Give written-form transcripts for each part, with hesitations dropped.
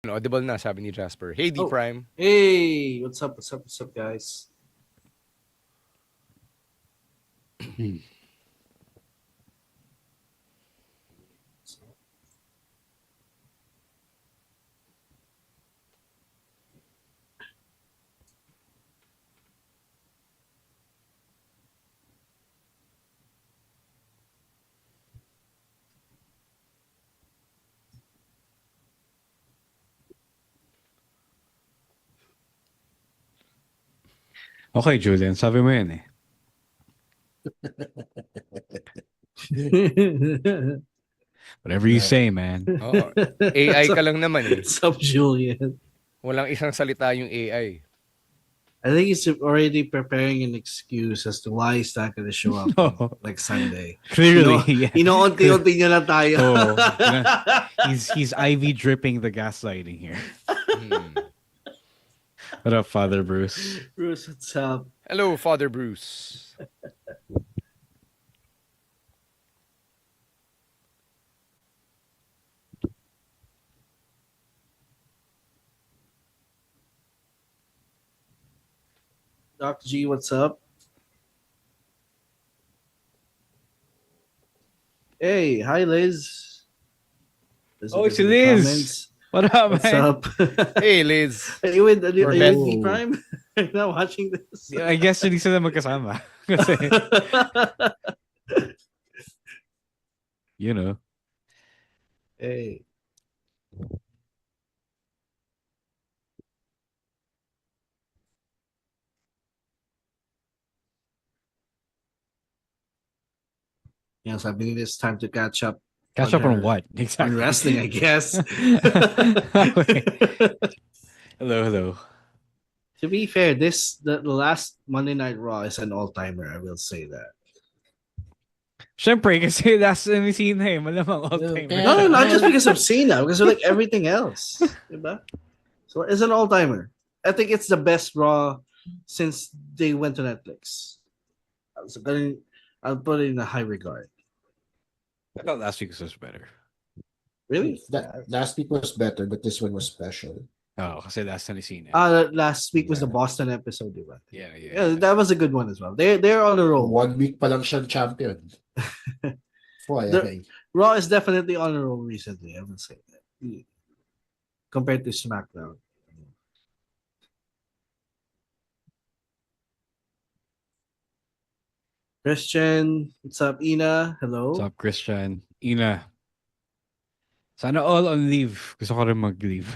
Audible na, sabi ni Jasper. Hey, D Oh. Prime. Hey, what's up, guys? Okay, Julian, sabi mo yan eh. Whatever you say, man. Oo. AI ka lang naman eh. What's up, Julian? Walang isang salita yung AI. I think he's already preparing an excuse as to why he's not going to show up on like Sunday. Clearly, yeah. Inoonti-unti niya lang tayo. Oh, he's IV dripping the gaslighting here. What up, Father Bruce? Bruce, what's up? Hello, Father Bruce. Doc G, what's up? Hey, hi, Liz. Oh, it's Liz. Comments. What up, What's man? up? Hey, Liz. Are you with Beth. D Prime? You're not watching this? I guess hindi sila magkasama. Kasi, you know. Hey. Yeah, sabi nila it's time to catch up. Catch up on what? Exactly. On wrestling, I guess. Hello. To be fair, the last Monday Night Raw is an all-timer. I will say that. Siyempre, kasi last time seen na eh. Malamang all-timer. No, not just because of Cena, because of like everything else. Diba? So it's an all-timer. I think it's the best Raw since they went to Netflix. So I'll put it in a high regard. I thought last week was better. Really? That last week was better, but this one was special. Oh, kasi last time seen it. Last week was the Boston episode, diba? Yeah. That was a good one as well. They're on a roll. 1 week pa lang siyang champion. Raw is definitely on a roll recently, I would say that. Compared to SmackDown. Christian, what's up, Ina? Hello. What's up, Christian? Ina. Sana all on leave. Gusto ko rin mag-leave.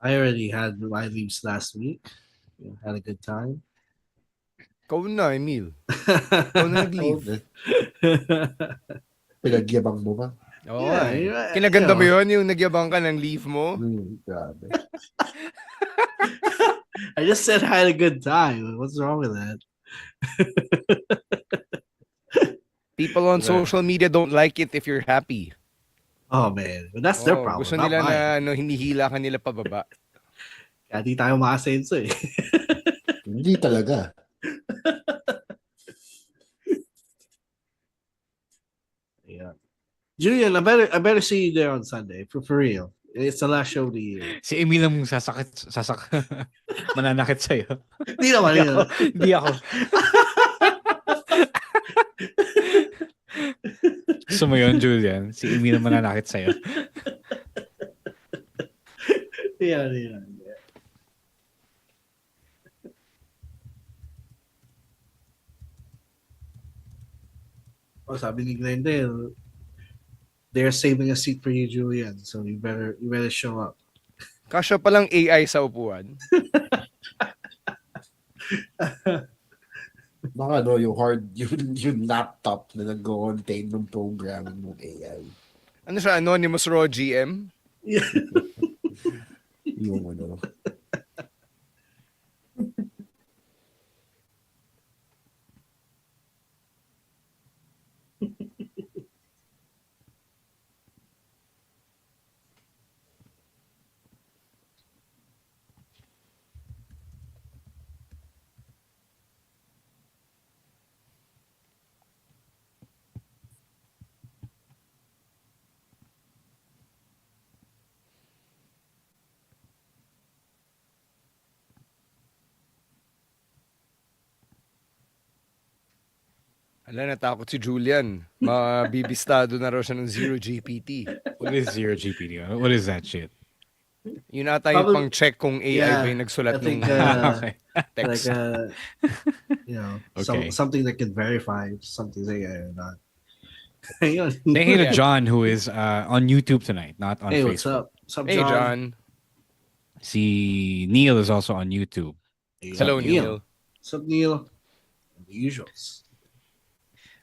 I already had my leaves last week. Had a good time. Ikaw na, Emil. Ikaw na nag-leave. Pinagyabang mo ba? Oo. Kinaganda mo yun, yung nagyabang ka ng leave mo? Grabe. I just said I had a good time. What's wrong with that? People on social media don't like it if you're happy. Oh man, but that's their problem. Gusto nila na hinihila ka nila pababa. Kaya di tayo makasenso eh. Hindi talaga. Yeah. Julian, I better see you there on Sunday for real. It's the last show of the year. Si Emil ang mananakit sa'yo. Hindi naman yun. Hindi ako. Gusto mo yun, Julian? Si Emil ang mananakit sa'yo. Yeah. Oh, sabi ni Glendale, they're saving a seat for you, Julian. So you better show up. Kasya palang AI sa upuan. Baka yung laptop na nag-contain ng program ng AI. Ano siya, Anonymous Raw GM? Yung ano. Ala, natakot si Julian. Mabibistado na raw siya ng Zero GPT. What is Zero GPT? What is that shit? Yun ata yung Probably- pang-check kung AI ba yung nagsulat I think, ng Okay. text. like Okay. something that can verify something's AI or not. Ayun. Say hey to John, who is on YouTube tonight, not on Hey, Facebook. what's up? What's up, Hey, John. See, Neil is also on YouTube. Hey, Hello, Neil. What's up, Neil? The usuals.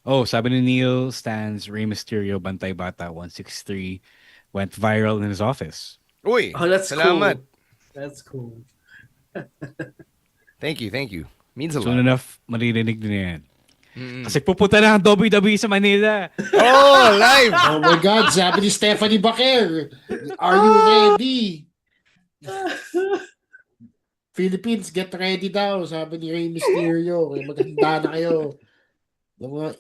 Oh, sabi ni Neil stands Rey Mysterio Bantay Bata 163 went viral in his office. Uy, Oh, that's salamat. cool. That's cool. Thank you. Means a Soon lot. enough, maririnig din yan. Mm. Kasi pupunta na ang WWE sa Manila. Oh, live! Oh my God, sabi ni Stephanie Baker, are you ready? Philippines, get ready daw, sabi ni Rey Mysterio. Kaya maghanda na kayo.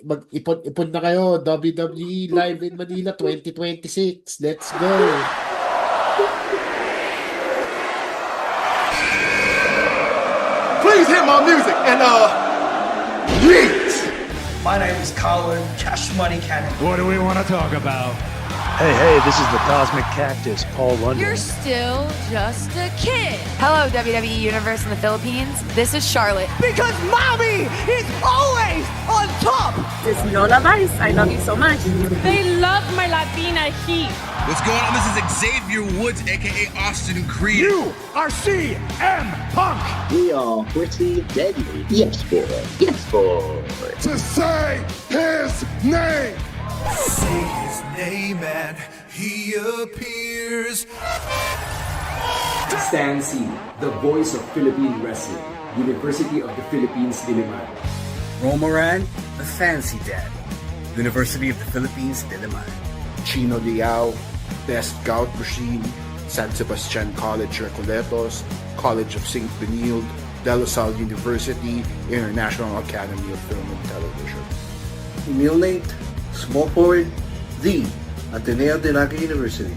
Mag-ipon na kayo. WWE Live in Manila 2026. Let's go. Please hit my music and yeet! My name is Colin Cash Money Cannon. What do we want to talk about? Hey, this is the Cosmic Cactus, Paul London. You're still just a kid. Hello, WWE Universe in the Philippines. This is Charlotte. Because mommy is always on top! This is Lola Vice. I love you so much. They love my Latina heat. What's going on? This is Xavier Woods, aka Austin Creed. You are CM Punk! We are pretty deadly. Yes, boy. Yes, boy. To say his name! Say his name and he appears. Stan C, the voice of Philippine wrestling, University of the Philippines, Diliman. Romoran, the fancy daddy, University of the Philippines, Diliman. Chino Liao, Best Gout Machine, San Sebastian College Recoletos, College of St. Benilde, De La Salle University, International Academy of Film and Television. Emil Nate, small forward, the Ateneo de Naga University.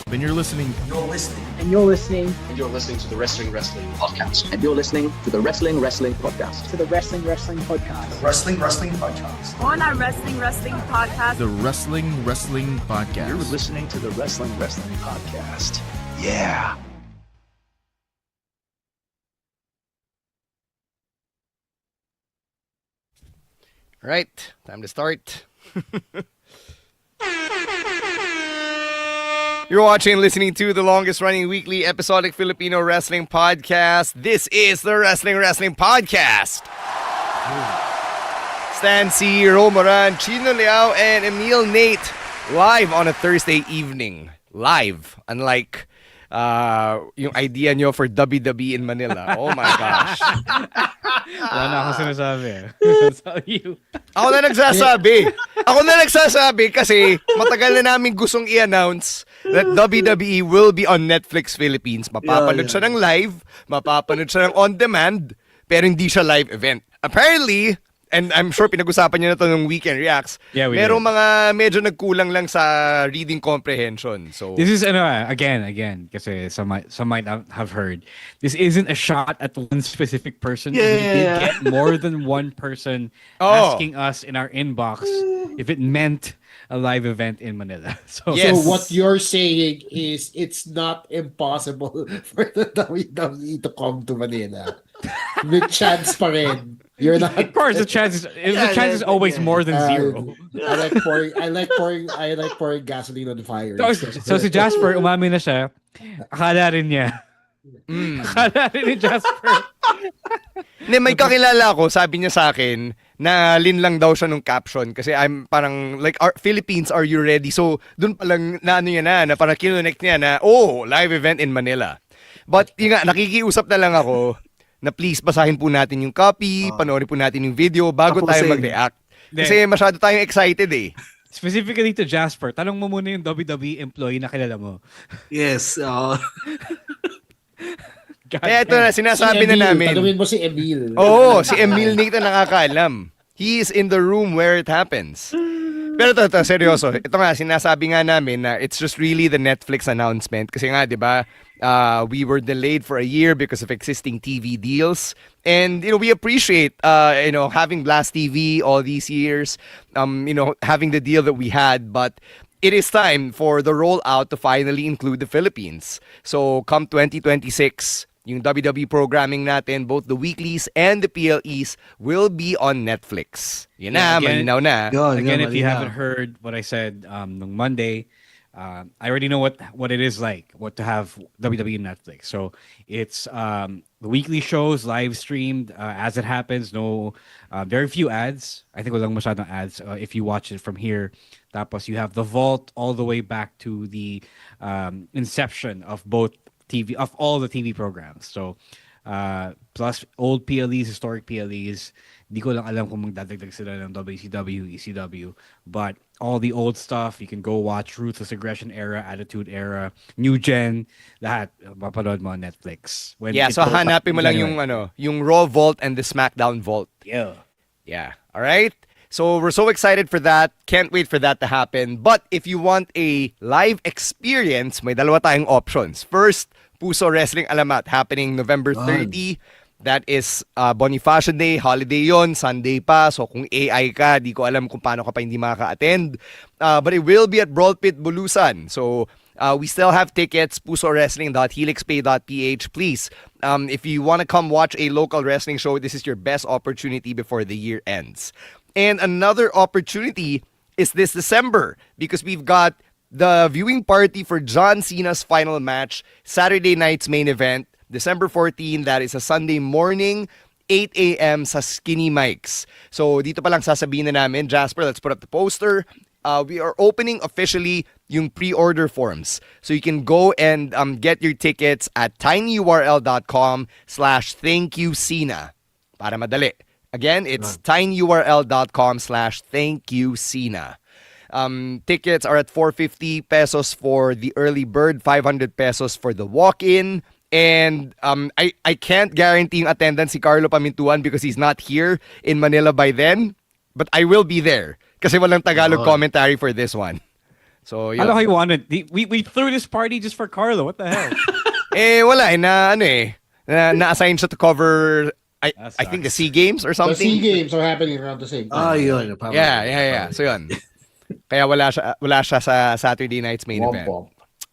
When you're listening. You're listening. And you're listening. And you're listening to the Wrestling Podcast. And you're listening to the Wrestling Podcast. To the Wrestling Podcast. Wrestling Podcast. On our Wrestling Podcast. The Wrestling Podcast. You're listening to the Wrestling Podcast. Yeah. Right, time to start. You're watching and listening to the longest running weekly episodic Filipino wrestling podcast. This is the Wrestling Podcast. Stan C, Romoran, Chino Liao, and Emil Nate live on a Thursday evening. Live, unlike yung idea nyo for WWE in Manila. Oh my gosh. Wala na ako sinasabi. That's all you. Ako na nagsasabi kasi matagal na namin gustong i-announce that WWE will be on Netflix Philippines. Mapapanood siya ng live, mapapanood siya ng on-demand, pero hindi siya live event. Apparently, and I'm sure pinag-usapan niyo na to ng Weekend Reacts, Yeah, we merong did. mga medyo nagkulang lang sa reading comprehension. So, This is again, kasi some might have heard. This isn't a shot at one specific person. We did get more than one person asking us in our inbox if it meant a live event in Manila. So, Yes. So what you're saying is it's not impossible for the WWE to come to Manila. With chance pa rin. You're not. of course, the chance is always more than zero. I like pouring gasoline on the fire. So si Jasper, umami na siya. Akala rin niya. Akala rin ni Jasper. hindi, may kakilala ko, sabi niya sa akin, na lin lang daw siya nung caption kasi I'm parang like Philippines, are you ready? So dun palang na ano niya na parang kinonect niya na live event in Manila. But yun nga, nakikiusap na lang ako na please basahin po natin yung copy, panoorin po natin yung video bago Ako tayo kasi- mag-react. Kasi masyado tayong excited eh. Specifically to Jasper, tanong mo muna yung WWE employee na kilala mo. Yes. Kaya ito na, sinasabi na namin. Tanungin mo si Emil. Oo, si Emil Nate na nakakaalam. He is in the room where it happens. Pero ito, seryoso. Ito nga, sinasabi nga namin na it's just really the Netflix announcement. Kasi nga, di ba, We were delayed for a year because of existing TV deals. And, we appreciate, having Blast TV all these years, having the deal that we had. But it is time for the rollout to finally include the Philippines. So, come 2026, yung WWE programming natin, both the weeklies and the PLEs, will be on Netflix. Yun na, malinaw na. Again, if you haven't heard what I said nung Monday, I already know what it is like, what to have WWE Netflix. So it's the weekly shows live streamed as it happens. No, very few ads. I think walang masyadong ads if you watch it from here. Tapos you have the vault all the way back to the inception of both TV, of all the TV programs. So plus old PLEs, historic PLEs. Di ko lang alam kung magdadagdag sila ng WCW, ECW, but all the old stuff you can go watch. Ruthless Aggression era, Attitude era, New Gen, lahat mapanood mo on Netflix. So hanapin mo lang yung Raw Vault and the SmackDown Vault. Yeah. All right. So we're so excited for that. Can't wait for that to happen. But if you want a live experience, may dalawa tayong options. First, Puso Wrestling Alamat happening November 30. That is Bonifacio Day, holiday yon, Sunday pa. So kung AI ka, di ko alam kung paano ka pa hindi makaka-attend. But it will be at Brawl Pit, Bulusan. So we still have tickets, pusowrestling.helixpay.ph. Please, if you want to come watch a local wrestling show, this is your best opportunity before the year ends. And another opportunity is this December because we've got the viewing party for John Cena's final match, Saturday night's main event, December 14, that is a Sunday morning, 8 a.m. sa Skinny Mike's. So dito pa lang sasabihin na namin, Jasper, let's put up the poster. We are opening officially yung pre-order forms. So you can go and get your tickets at tinyurl.com/thankyoucena. Para madali. Again, it's tinyurl.com/thankyoucena. Tickets are at 450 pesos for the early bird, 500 pesos for the walk-in. And I can't guarantee yung attendance si Carlo Pamintuan because he's not here in Manila by then. But I will be there kasi walang Tagalog commentary for this one. So, yun. I know how you wanted. We threw this party just for Carlo. What the hell? Wala. Na-assign siya to cover, I think, the SEA Games or something. The SEA Games are happening around the same time. Yun. Yeah. So, yun. Kaya wala siya sa Saturday night's main event.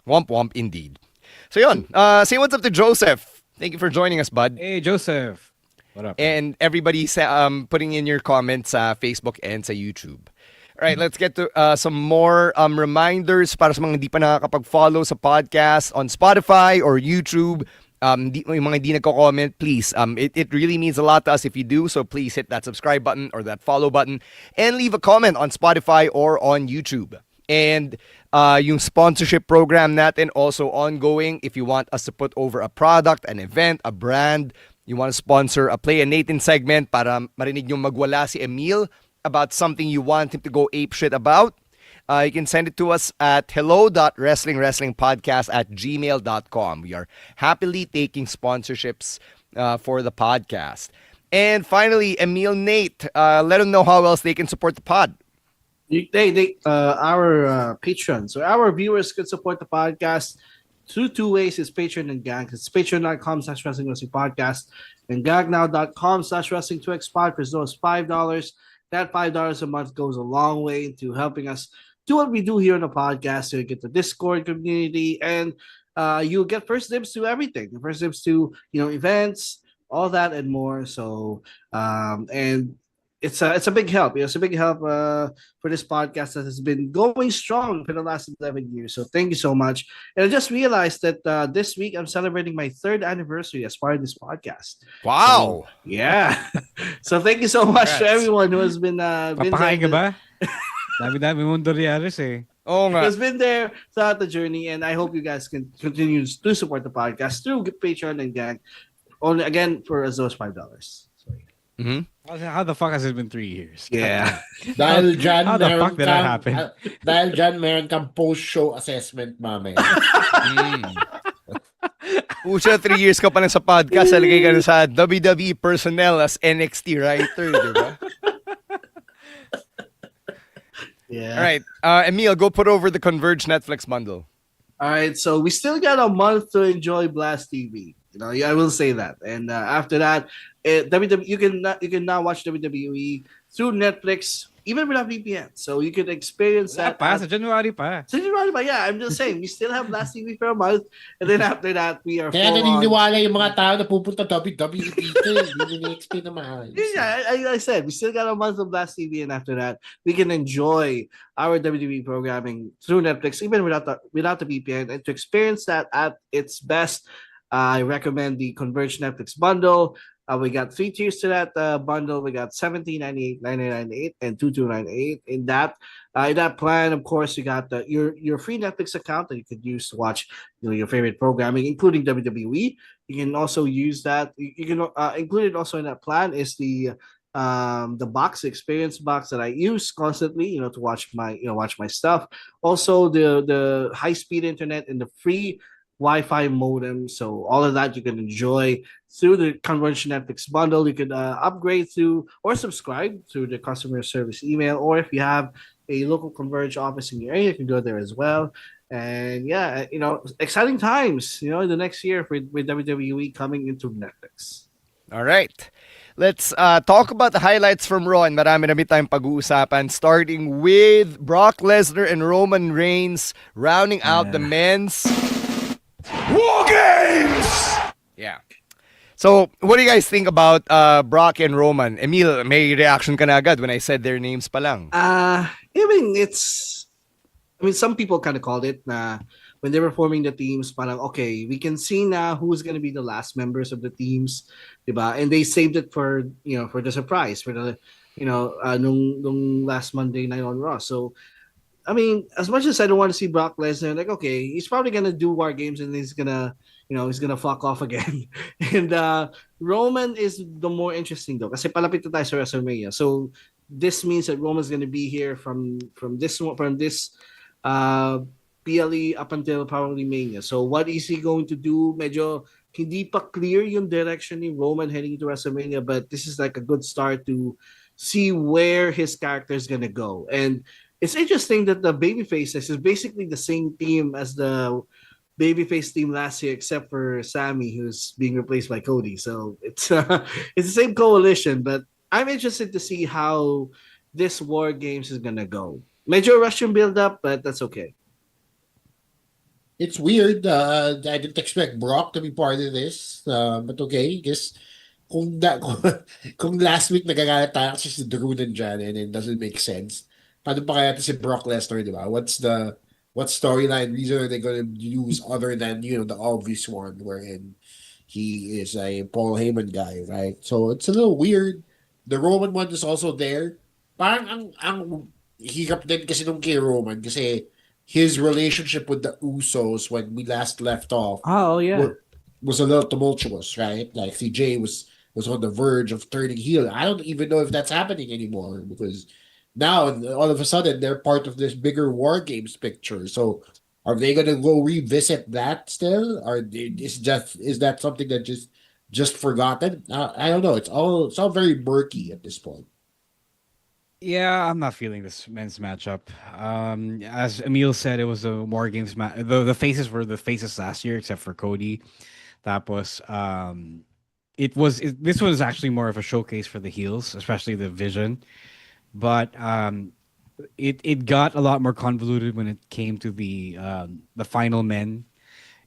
Womp indeed. So yun, say what's up to Joseph. Thank you for joining us, bud. Hey, Joseph. What up? And everybody putting in your comments sa Facebook and sa YouTube. All right, let's get to some more reminders para sa mga hindi pa nakakapag-follow sa podcast on Spotify or YouTube. Yung mga hindi nagko-comment, please. It really means a lot to us if you do. So please hit that subscribe button or that follow button and leave a comment on Spotify or on YouTube. And yung sponsorship program natin also ongoing. If you want us to put over a product, an event, a brand, you want to sponsor a Play a Nathan segment para marinig yung magwala si Emil about something you want him to go apeshit about, you can send it to us at hello.wrestlingwrestlingpodcast@gmail.com. We are happily taking sponsorships for the podcast. And finally, Emil, Nate, let them know how else they can support the pod. Our patrons, so our viewers can support the podcast through two ways: it's Patreon and Gang. It's patreon.com/wrestling podcast and gagnow.com/wrestling2xpod for those $5. That $5 a month goes a long way to helping us do what we do here on the podcast. So you get the Discord community and you'll get first dibs to everything. First dibs to events, all that and more. So and it's a big help. It's a big help for this podcast that has been going strong for the last 11 years. So thank you so much. And I just realized that this week I'm celebrating my 3rd anniversary as part of this podcast. Wow! So, yeah. So thank you so much to everyone who has been Papakain ka ba? Dami-dami mong Doriares eh. Oh, nga. Who's been there throughout the journey, and I hope you guys can continue to support the podcast through Patreon and Gang. Only again for as low as $5. Mm-hmm. How the fuck has it been 3 years? Yeah. Dahil dyan, how the fuck did that happen? Dahil dyan, meron kang post-show assessment, mamaya. Pucha, 3 years ka pa lang sa podcast, alagay ka na sa WWE personnel as NXT writer, di ba? Yeah. All right. Emil, go put over the Converge Netflix bundle. All right, so we still got a month to enjoy Blast TV. You know, yeah, I will say that. And after that, WWE you can now watch WWE through Netflix, even without VPN. So you can experience Wala that pa, at sa January pa. January. But yeah, I'm just saying we still have Blast TV for a month, and then after that we are Kaya full on. naniniwala yung mga tao na pupunta WWE dito eh. Hindi nila explain na maayos. Yeah, I said we still got a month of Blast TV, and after that we can enjoy our WWE programming through Netflix, even without the VPN, and to experience that at its best. I recommend the Converge Netflix bundle. We got 3 tiers to that bundle. We got 17.98, 99.98, and 22.98. In that plan, of course, you got your free Netflix account that you could use to watch your favorite programming, including WWE. You can also use that. You can included also in that plan is the box experience box that I use constantly, to watch my stuff. Also the high speed internet and the free Wi-Fi modem. So all of that you can enjoy through the Converge Netflix bundle. You can upgrade through or subscribe through the customer service email, or if you have a local Converge office in your area, you can go there as well. And yeah, exciting times, in the next year with WWE coming into Netflix. All right. Let's talk about the highlights from Raw, and marami tayong pag-uusapan, starting with Brock Lesnar and Roman Reigns rounding out the men's WarGames! Yeah. So, what do you guys think about Brock and Roman? Emil, may reaction ka na agad when I said their names pa lang. Some people kind of called it na when they were forming the teams, parang okay, we can see now who's going to be the last members of the teams, diba? And they saved it for the surprise for the nung last Monday night on Raw. So as much as I don't want to see Brock Lesnar, like, okay, he's probably gonna do WarGames and he's gonna fuck off again. And Roman is the more interesting though, kasi palapit na tayo sa WrestleMania. So this means that Roman's gonna be here from this PLE up until probably Mania. So what is he going to do? Medyo hindi pa clear yung direction ni Roman heading into WrestleMania, but this is like a good start to see where his character is gonna go. And it's interesting that the babyfaces is basically the same team as the babyface team last year, except for Sammy, who's being replaced by Cody. So it's the same coalition, but I'm interested to see how this War Games is gonna go. Major Russian build up, but that's okay. It's weird. I didn't expect Brock to be part of this, but okay. I guess kung last week nagagalit tayo kasi si Drew nandyan and it doesn't make sense. Paano pa kaya si Brock Lesnar, di ba? What storyline reason are they going to use other than, the obvious one wherein he is a Paul Heyman guy, right? So it's a little weird. The Roman one is also there. Parang ang hirap din kasi nung kay Roman kasi his relationship with the Usos when we last left off was a little tumultuous, right? Like CJ was on the verge of turning heel. I don't even know if that's happening anymore because now all of a sudden they're part of this bigger War Games picture. So are they gonna go revisit that still, or is that something that just forgotten? I don't know. It's all very murky at this point. Yeah, I'm not feeling this men's matchup. As Emil said, it was a War Games match. The faces were the faces last year, except for Cody. Tapos, this was actually more of a showcase for the heels, especially the Vision. But it got a lot more convoluted when it came to the final men,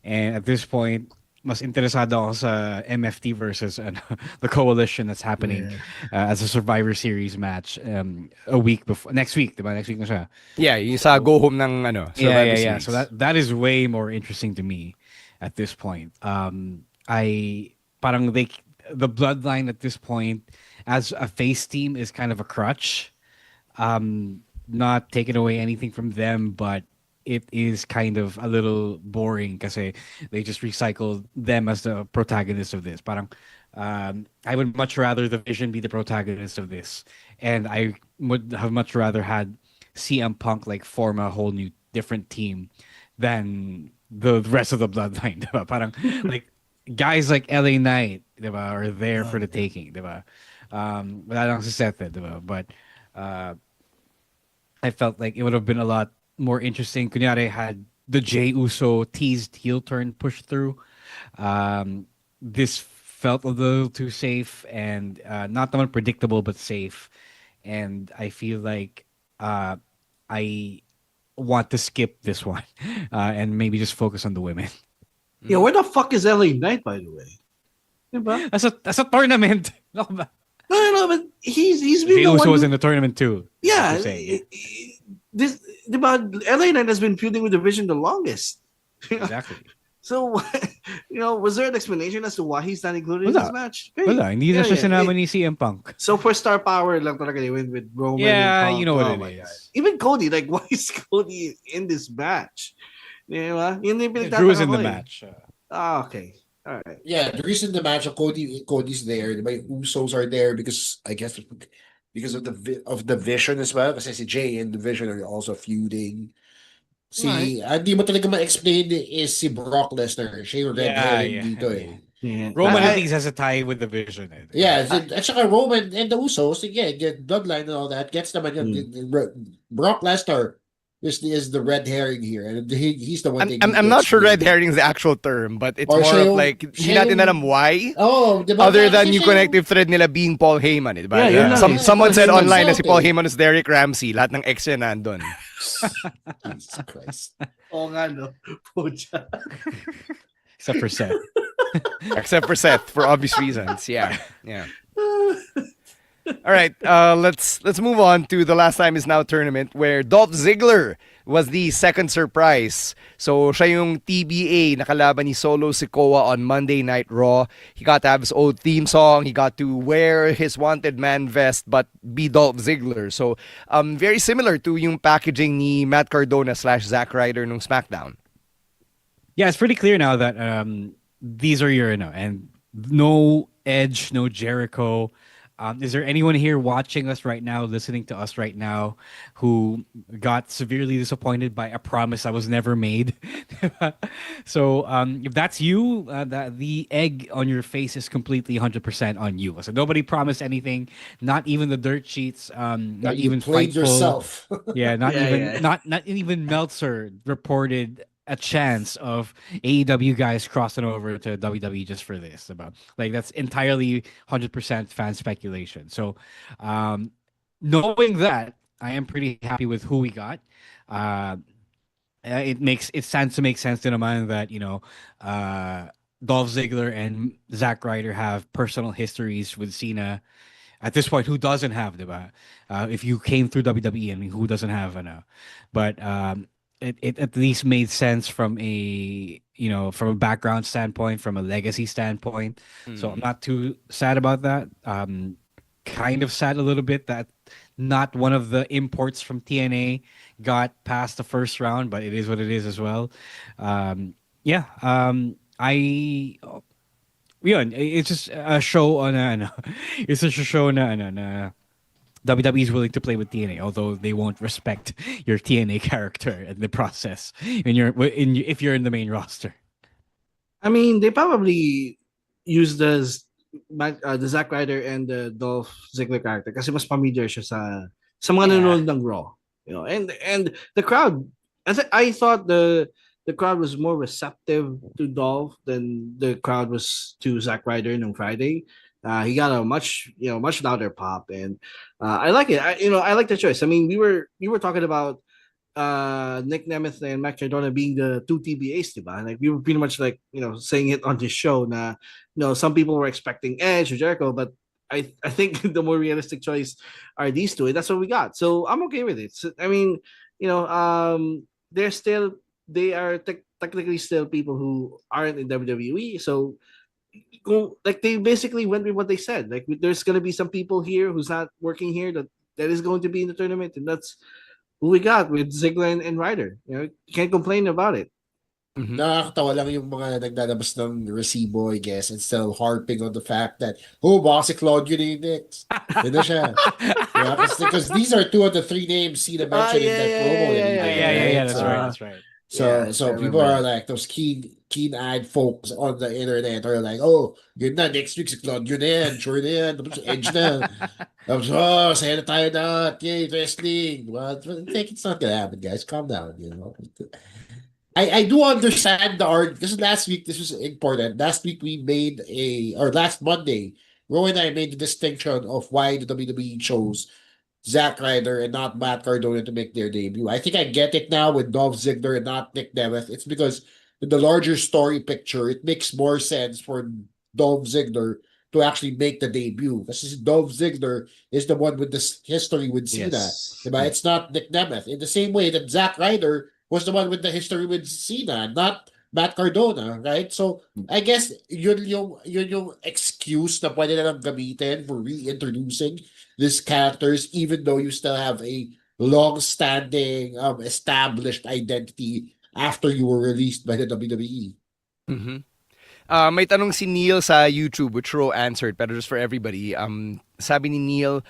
and at this point, mas interesado ako sa MFT versus the coalition that's happening as a Survivor Series match a week before next week, diba? Next week na siya. Yeah, yung sa go home ng Survivor Series. So that is way more interesting to me at this point. The bloodline at this point as a face team is kind of a crutch. Not taking away anything from them, but it is kind of a little boring kasi they just recycled them as the protagonist of this. Parang I would much rather the Vision be the protagonist of this, and I would have much rather had CM Punk form a whole new different team than the rest of the bloodline. Diba? Parang guys like LA Knight, diba, are there for the taking, diba? Wala lang si Seth, diba? But I felt like it would have been a lot more interesting. Kunyari had the Jey Uso teased heel turn push through. This felt a little too safe and not unpredictable, but safe. And I feel like I want to skip this one and maybe just focus on the women. Yeah, where the fuck is LA Knight, by the way? Diba? That's a tournament. No, but he's been Jey the Uso one was who, in the tournament too. yeah. You're saying. This diba, LA Knight has been feuding with the Vision the longest. Exactly. So, was there an explanation as to why he's not included in this match? Wala, hindi na siya sinama ni CM Punk. So for star power lang talaga they win with Roman Yeah, and Punk. you know what Oh it my is. God. Even Cody, like, why is Cody in this match? Diba? Yun yung Drew is in the pinagtataka ko match. okay. All right. Yeah, the reason the match of Cody's there, the Usos are there because I guess because of the Vision as well. Kasi si Jay and the Vision are also feuding. Hindi mo talaga ma-explain is si Brock Lesnar. Siya yung red herring dito eh. Yeah. Roman at least has a tie with the Vision. Yeah, at saka Roman and the Usos, again, get bloodline and all that, gets naman yun. Brock Lesnar is the red herring here. And he's the one I'm not sure red herring is the actual term, but it's more of like, hindi natin alam why. Other than yung connective thread nila being Paul Heyman. Diba? Yeah, someone said online na si Paul Heyman is Derek Ramsey. Lahat ng ex niya nandun. Jesus Christ. Oo nga, no? Pucha. Except for Seth. Except for Seth, for obvious reasons. Yeah. All right, let's move on to the Last Time Is Now tournament where Dolph Ziggler was the second surprise. So siya yung TBA nakalaban ni Solo Sikoa on Monday Night Raw. He got to have his own theme song. He got to wear his Wanted Man vest but be Dolph Ziggler. So very similar to yung packaging ni Matt Cardona / Zack Ryder nung SmackDown. Yeah, it's pretty clear now that these are your and no Edge, no Jericho. Is there anyone here watching us right now, listening to us right now, who got severely disappointed by a promise that was never made? So if that's you, the egg on your face is completely 100% on you. So nobody promised anything, not even the dirt sheets, not even played Fightful. yourself. Yeah, not even Meltzer reported a chance of AEW guys crossing over to WWE just for this. Like that's entirely 100% fan speculation. So knowing that, I am pretty happy with who we got. It stands to make sense in a mind that Dolph Ziggler and Zack Ryder have personal histories with Cena. At this point, who doesn't have, diba? If you came through WWE, I mean, who doesn't have But it at least made sense from a background standpoint, from a legacy standpoint. So I'm not too sad about that. Kind of sad a little bit that not one of the imports from TNA got past the first round, but it is what it is as well. It's just a show on it's just a show na WWE is willing to play with TNA, although they won't respect your TNA character in the process if you're in the main roster. I mean, they probably use the Zack Ryder and the Dolph Ziggler character kasi mas familiar siya sa mga nanonood ng Raw. And the crowd, I thought the crowd was more receptive to Dolph than the crowd was to Zack Ryder on Friday. He got a much louder pop, and I like it. I like the choice. I mean, we were talking about Nick Nemeth and Max Cardona being the two TBAs, diba? Like we were pretty much like saying it on this show. Na some people were expecting Edge or Jericho, but I think the more realistic choice are these two, and that's what we got. So I'm okay with it. So, I mean, they are technically still people who aren't in WWE, so. Like they basically went with what they said. Like there's gonna be some people here who's not working here that is going to be in the tournament, and that's who we got with Ziggler and Ryder. You can't complain about it. Nakakatawa lang yung mga naglalabas ng resibo, I guess, and still harping on the fact that baka si Claudio na yung next. Yun na siya. Because these are two of the three names Cena mentioned in that promo. Yeah, that's right. So people are like those keen-eyed folks on the internet are like, yun na, next week si Claudio na yan, sure na yan, tapos Edge na. Tapos, saya na tayo na, yay, wrestling. Well, I think it's not gonna happen, guys. Calm down, I do understand the argument because last week this was important. Last week we made or last Monday, Ro and I made the distinction of why the WWE chose Zack Ryder and not Matt Cardona to make their debut. I think I get it now with Dolph Ziggler and not Nick Nemeth. It's because in the larger story picture, it makes more sense for Dolph Ziggler to actually make the debut. Because Dolph Ziggler is the one with this history with Cena. Yes. Diba? It's not Nick Nemeth. In the same way that Zack Ryder was the one with the history with Cena, not Matt Cardona, right? So, I guess yun yung excuse na pwede na lang gamitin for reintroducing these characters, even though you still have a long-standing, established identity after you were released by the WWE. Mm-hmm. May tanong si Neil sa YouTube, which Ro answered, pero just for everybody. Sabi ni Neil,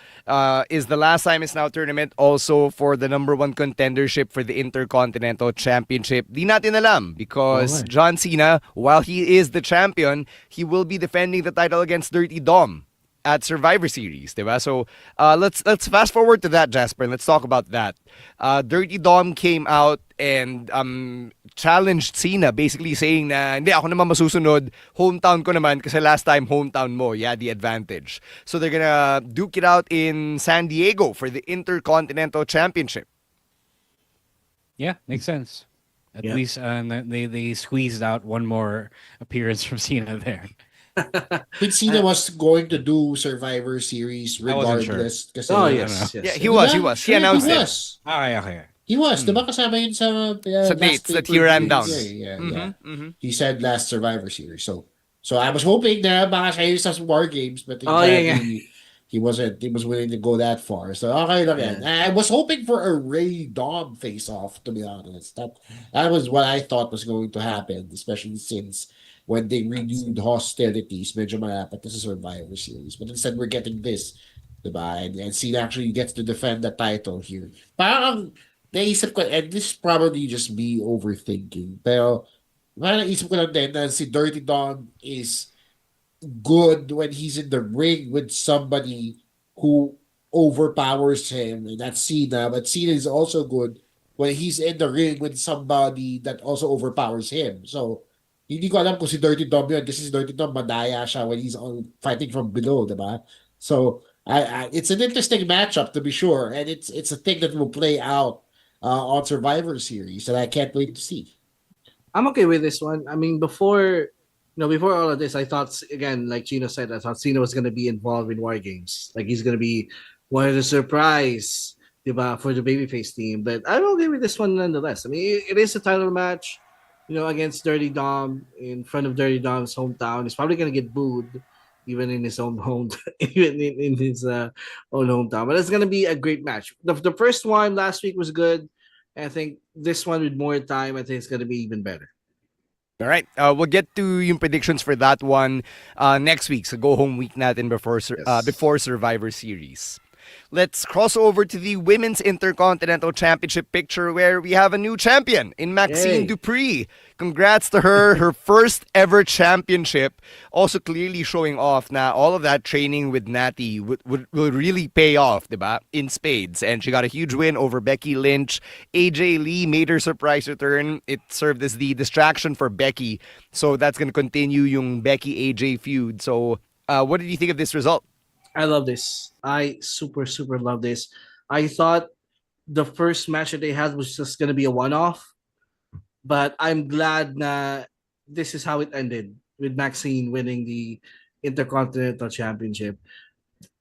is the last time it's now tournament also for the #1 contendership for the Intercontinental Championship? Di natin alam because John Cena, while he is the champion, he will be defending the title against Dirty Dom at Survivor Series, diba? So let's fast forward to that, Jasper, and let's talk about that. Dirty Dom came out and challenged Cena, basically saying na hindi ako naman masusunod, hometown ko naman kasi last time hometown mo, yeah, the advantage. So they're gonna duke it out in San Diego for the Intercontinental Championship. Yeah, makes sense. At least they squeezed out one more appearance from Cena there. But Cena was going to do Survivor Series regardless. Sure. Kasi, yes. Yeah, he was. He announced it. Okay. He was. Diba kasama yun sa dates that he ran down. Yeah. He said last Survivor Series. So I was hoping na baka siya yung sa WarGames, but he wasn't. He was willing to go that far. So okay lang yan. I was hoping for a Ray Dom face-off, to be honest. That was what I thought was going to happen, especially since when they renewed hostilities, medyo malapit na sa Survivor Series. But instead, we're getting this, diba? And Cena actually gets to defend the title here. Parang naisip ko, and this probably just me overthinking, pero parang naisip ko lang din na si Dirty Dom is good when he's in the ring with somebody who overpowers him, and that's Cena. But Cena is also good when he's in the ring with somebody that also overpowers him. So, hindi ko alam kung si Dirty Dom yun. This is Dirty Dom, madaya siya when he's fighting from below, diba? So, it's an interesting matchup to be sure, and it's a thing that will play out on Survivor Series, and I can't wait to see. I'm okay with this one. I mean, before all of this, I thought, again, like Gino said, I thought Cena was going to be involved in WarGames. Like, he's going to be one of the surprise, diba, for the babyface team. But I'm okay with this one nonetheless. I mean, it is a title match, against Dirty Dom in front of Dirty Dom's hometown. He's probably going to get booed, even in his own home, even in his own hometown. But it's going to be a great match. The first one last week was good. I think this one with more time, I think it's going to be even better. All right. We'll get to yung predictions for that one next week. So go home week natin before Survivor Series. Let's cross over to the Women's Intercontinental Championship picture where we have a new champion in Maxxine Dupri. Congrats to her, her first ever championship. Also clearly showing off na all of that training with Natty will really pay off, diba? In spades. And she got a huge win over Becky Lynch. AJ Lee made her surprise return. It served as the distraction for Becky. So that's going to continue yung Becky-AJ feud. So what did you think of this result? I love this. I super, super love this. I thought the first match that they had was just going to be a one-off. But I'm glad na this is how it ended with Maxxine winning the Intercontinental Championship.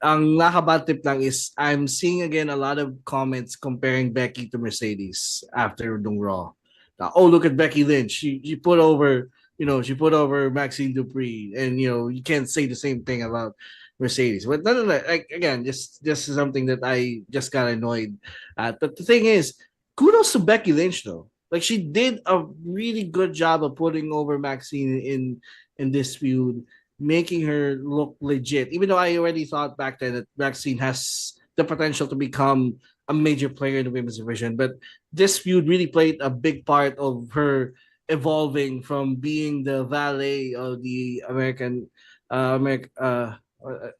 Ang nakabad tip lang is I'm seeing again a lot of comments comparing Becky to Mercedes after Dung Raw. Oh, look at Becky Lynch. She put over, Maxxine Dupri. And, you can't say the same thing about Mercedes. But no, like, again, just something that I just got annoyed at. But the thing is, kudos to Becky Lynch though. Like, she did a really good job of putting over Maxxine in this feud, making her look legit. Even though I already thought back then that Maxxine has the potential to become a major player in the women's division, but this feud really played a big part of her evolving from being the valet of the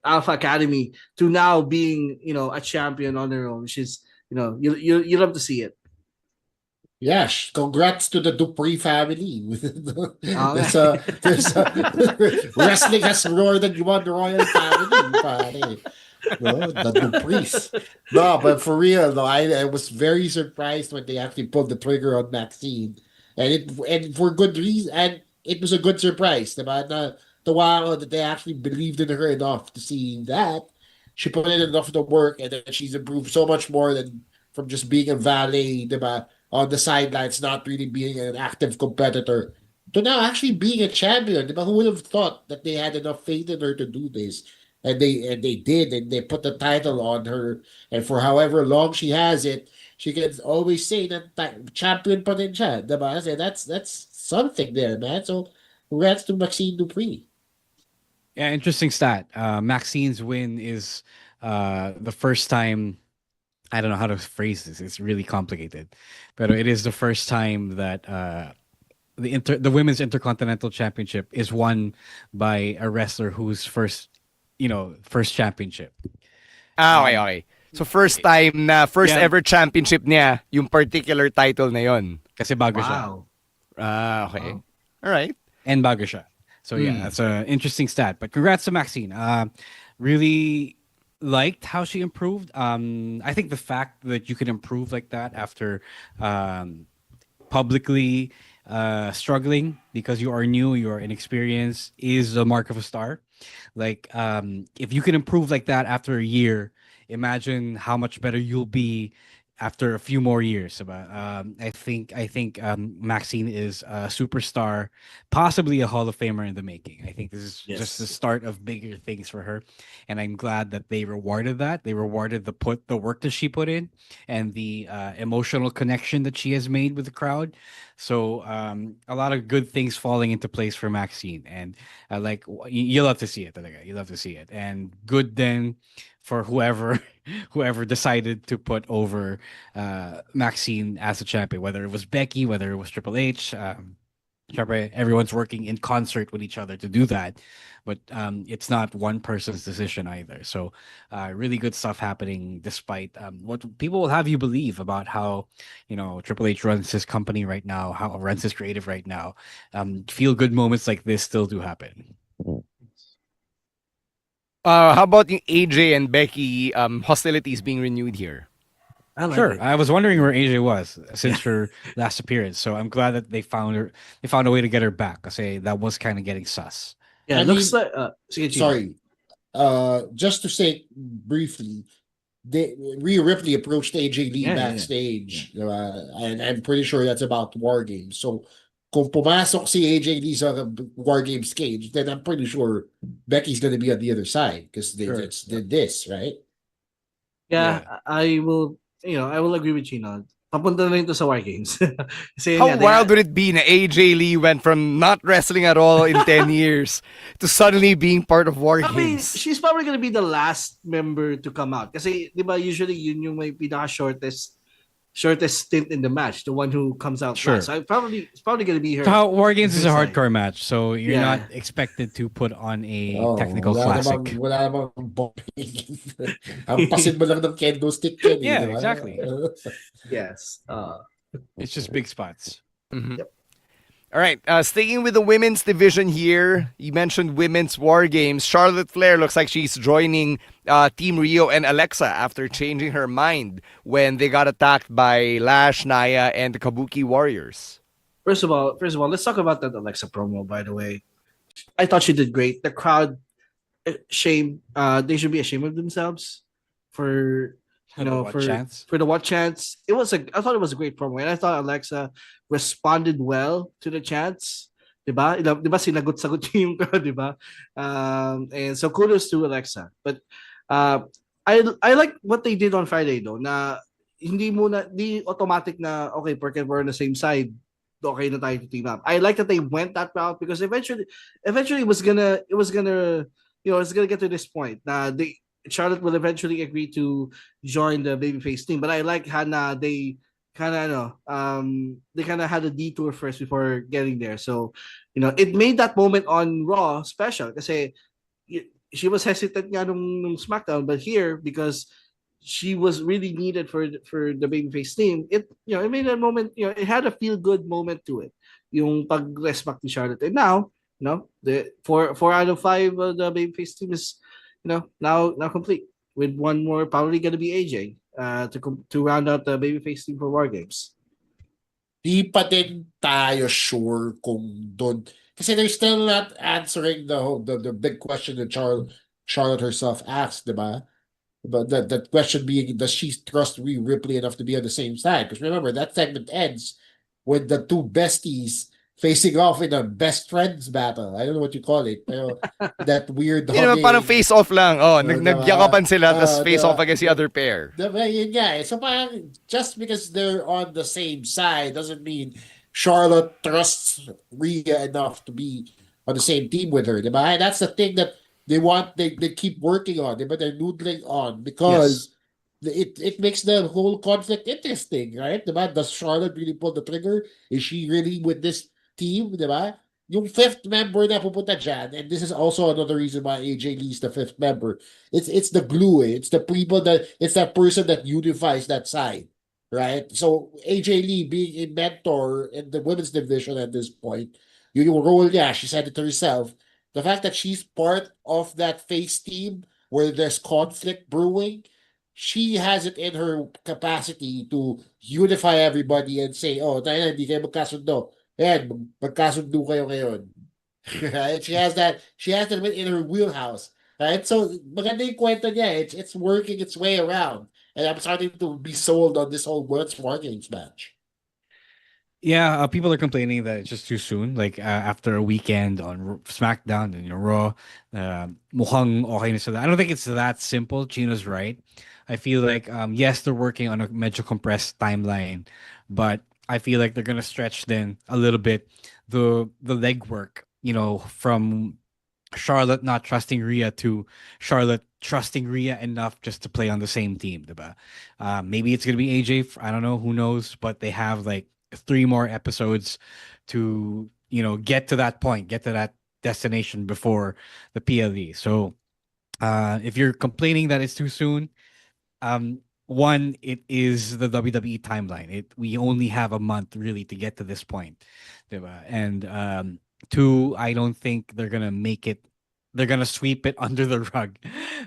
Alpha Academy to now being, a champion on her own, which is, you love to see it. Yes, congrats to the Dupri family. Okay. Wrestling has more than one royal family, pare. No, the Dupris. No, but for real, no, I was very surprised when they actually pulled the trigger on Maxine, and for good reason, and it was a good surprise, diba? Na tuwa ako that they actually believed in her enough to see that she put in enough of the work, and that she's improved so much more than from just being a valet, diba? On the sidelines, not really being an active competitor, to now actually being a champion. Diba? Who would have thought that they had enough faith in her to do this? And they did, and they put the title on her, and for however long she has it, she can always say that champion pa din siya, diba? Kasi that's something there, man. So congrats to Maxine Dupri. Yeah, interesting stat. Maxine's win is the first time. I don't know how to phrase this. It's really complicated, but it is the first time that the women's Intercontinental Championship is won by a wrestler whose first championship. Okay. So first time na, first Yeah. ever championship niya, yung particular title na yon. Kasi bago siya. Wow. Okay. All right. And bago siya. So yeah, that's an interesting stat. But congrats to Maxine. Really liked how she improved. I think the fact that you can improve like that after publicly struggling because you are new, you are inexperienced, is the mark of a star. Like if you can improve like that after a year, imagine how much better you'll be after a few more years. I think Maxine is a superstar, possibly a Hall of Famer in the making. I think this is just the start of bigger things for her, and I'm glad that they rewarded that. They rewarded the work that she put in, and the emotional connection that she has made with the crowd. So a lot of good things falling into place for Maxine, and you love to see it. Talaga. You love to see it, and good then for whoever decided to put over Maxine as a champion, whether it was Becky, whether it was Triple H. Everyone's working in concert with each other to do that, but it's not one person's decision either. So really good stuff happening despite what people will have you believe about how Triple H runs his company right now, how runs his creative right now. Feel good moments like this still do happen. How about yung AJ and Becky hostilities being renewed here? Sure. I was wondering where AJ was since her last appearance. So I'm glad that they found a way to get her back. I say that was kind of getting sus. Yeah, it looks like sorry. Just to say briefly, Rhea Ripley approached AJ Lee backstage, and I'm pretty sure that's about WarGames. So kung pumasok si AJ Lee sa WarGames cage, then I'm pretty sure Becky's gonna be on the other side because they did this, right? Yeah, I will. I will agree with Chino. Papunta na rin to sa WarGames. How wild would it be na AJ Lee went from not wrestling at all in 10 years to suddenly being part of WarGames? She's probably gonna be the last member to come out. Kasi, di ba, usually yun yung may pinaka-shortest stint in the match, the one who comes out last. So it's probably going to be her. So WarGames is a hardcore match, so you're not expected to put on a technical classic. Wala namang bombing. Ang pasin mo lang ng kendo stick yan. Yeah, exactly. Yes. It's just big spots. Mm-hmm. Yep. All right, sticking with the women's division here, you mentioned women's WarGames. Charlotte Flair looks like she's joining Team Rio and Alexa after changing her mind when they got attacked by Lash, Nia, and the Kabuki Warriors. First of all, let's talk about that Alexa promo, by the way. I thought she did great. The crowd, they should be ashamed of themselves for the what chance. I thought it was a great promo, and I thought Alexa responded well to the chants. Diba? Sinagot-sagot yung crowd, diba? And so kudos to Alexa. But I like what they did on Friday though. Na di automatic na okay, porque we're on the same side, okay na tayo to team up. I like that they went that route because eventually it was gonna get to this point. Charlotte will eventually agree to join the babyface team, but I like how they kind of had a detour first before getting there. So, it made that moment on Raw special kasi she was hesitant nga nung SmackDown, but here because she was really needed for the babyface team. It it made a moment. It had a feel good moment to it. Yung pag-respect ni Charlotte. And now, the four out of five of the babyface team is now complete with one more probably gonna be AJ to round out the babyface team for WarGames. Di pa din tayo sure kung doon. Kasi they're still not answering the big question that Charlotte herself asked, diba? But that question being, does she trust Rhea Ripley enough to be on the same side? Because remember, that segment ends with the two besties facing off in a best friends battle. I don't know what you call it. Pero that weird naman parang face-off lang. Nagyakapan sila, tapos face-off against the other pair. Yun nga. So parang, just because they're on the same side doesn't mean Charlotte trusts Rhea enough to be on the same team with her. Diba? And that's the thing that they keep working on, but they're noodling on because it makes the whole conflict interesting, right? Diba? Does Charlotte really pull the trigger? Is she really with this team? Diba? Yung fifth member na pupunta dyan, and this is also another reason why AJ Lee's the fifth member. It's the glue. It's the people it's that person that unifies that side, right? So AJ Lee being a mentor in the women's division at this point, yung role niya, she said it to herself. The fact that she's part of that face team where there's conflict brewing, she has it in her capacity to unify everybody and say, oh, tayo na, hindi kayo magkasundo. Ayan, magkasundo kayo ngayon. Right? She has that in her wheelhouse. Right? So, maganda yung kwento niya. It's working its way around. And I'm starting to be sold on this whole World's WarGames match. Yeah, people are complaining that it's just too soon. Like after a weekend on SmackDown and Raw, mukhang okay na sila. I don't think it's that simple. Gino's right. I feel like yes, they're working on a medyo compressed timeline, but I feel like they're gonna stretch then a little bit the legwork. From Charlotte not trusting Rhea to Charlotte trusting Rhea enough just to play on the same team. Diba? Maybe it's gonna be AJ. I don't know. Who knows? But they have like 3 more episodes to get to that point, get to that destination before the PLE. So if you're complaining that it's too soon, one, it is the WWE timeline. We only have a month really to get to this point, diba? And two, I don't think they're gonna make it. They're gonna sweep it under the rug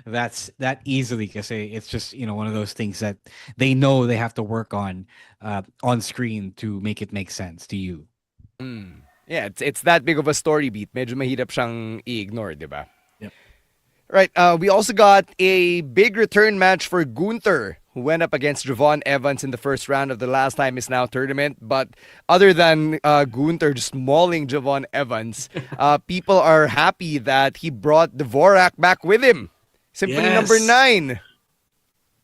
that easily, because it's just one of those things that they know they have to work on screen to make it make sense to you. Yeah, it's that big of a story beat. Medyo mahirap siyang i-ignore, diba? Yep. Right. We also got a big return match for Gunther, who went up against Javon Evans in the first round of the Last Time Is Now tournament. But other than Gunther just mauling Javon Evans, people are happy that he brought Dvorak back with him. Symphony number 9.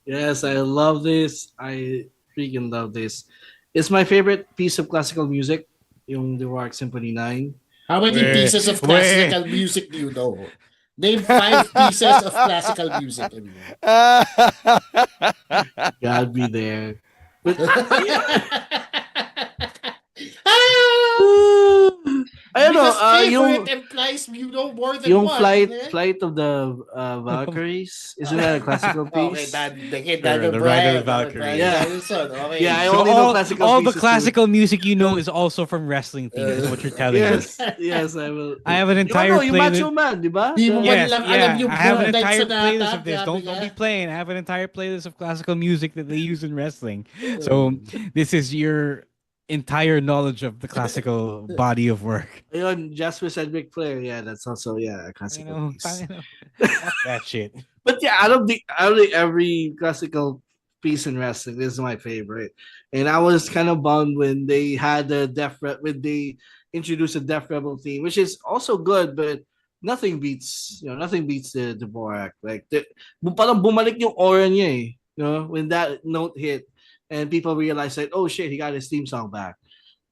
Yes, I love this. I freaking love this. It's my favorite piece of classical music, yung Dvorak Symphony 9. How many pieces of classical music do you know? Name 5 pieces of classical music. Gotta be there. But, I don't know. Yung implies you know more than yung one. Flight of the Valkyries. Isn't that a classical piece? The Ride of the Valkyries. Yeah. Okay. Yeah, I only know classical all the pieces classical music you know is also from wrestling themes, is what you're telling us. Yes, I will. I have an entire playlist. Yung Macho Man, di ba? Yes, alam I have an entire sa playlist of this. Don't be playing. I have an entire playlist of classical music that they use in wrestling. So this is your entire knowledge of the classical body of work. Ayun, Jasper said Ric Flair. Yeah, that's also a classical piece. That shit. But yeah, out of every classical piece in wrestling, this is my favorite. And I was kind of bummed when they had when they introduced the Death Rebel theme, which is also good, but nothing beats the Dvorak. Like parang bumalik yung aura niya eh. When that note hit and people realized that, oh shit, he got his theme song back.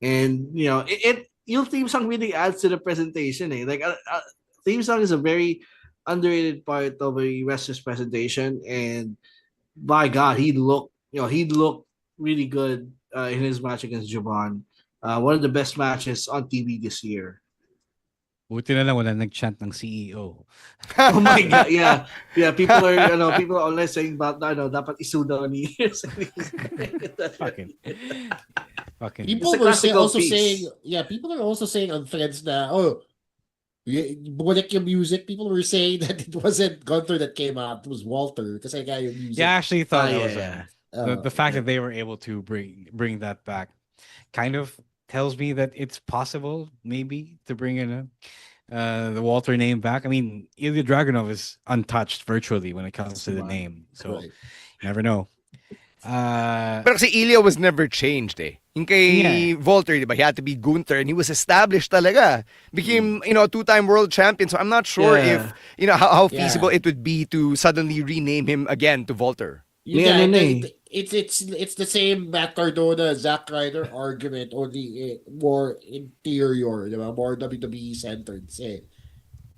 And your theme song really adds to the presentation. Like theme song is a very underrated part of a wrestler's presentation, and by God, he looked really good in his match against Javon. One of the best matches on TV this year. Buti na lang wala nag-chant ng CEO. Oh my God, yeah. Yeah, people are online saying about, dapat isu daw ni Fucking. People It's a were classical also piece. saying, yeah, people are also saying on threads na, oh, bumalik yung music. People were saying that it wasn't Gunther that came out, it was Walter. Kasi kaya yung music. Yeah, I actually thought that was yeah. the fact that they were able to bring that back kind of tells me that it's possible maybe to bring in the Walter name back. I mean, Ilya Dragunov is untouched virtually when it comes to the name, so you never know. Pero kasi Ilya was never changed eh. Yung kay Walter, diba, he had to be Gunther and he was established talaga. Became, a two-time world champion. So I'm not sure if, how feasible it would be to suddenly rename him again to Walter. It's the same Matt Cardona, Zack Ryder argument, only more interior, diba? More WWE centered. Say,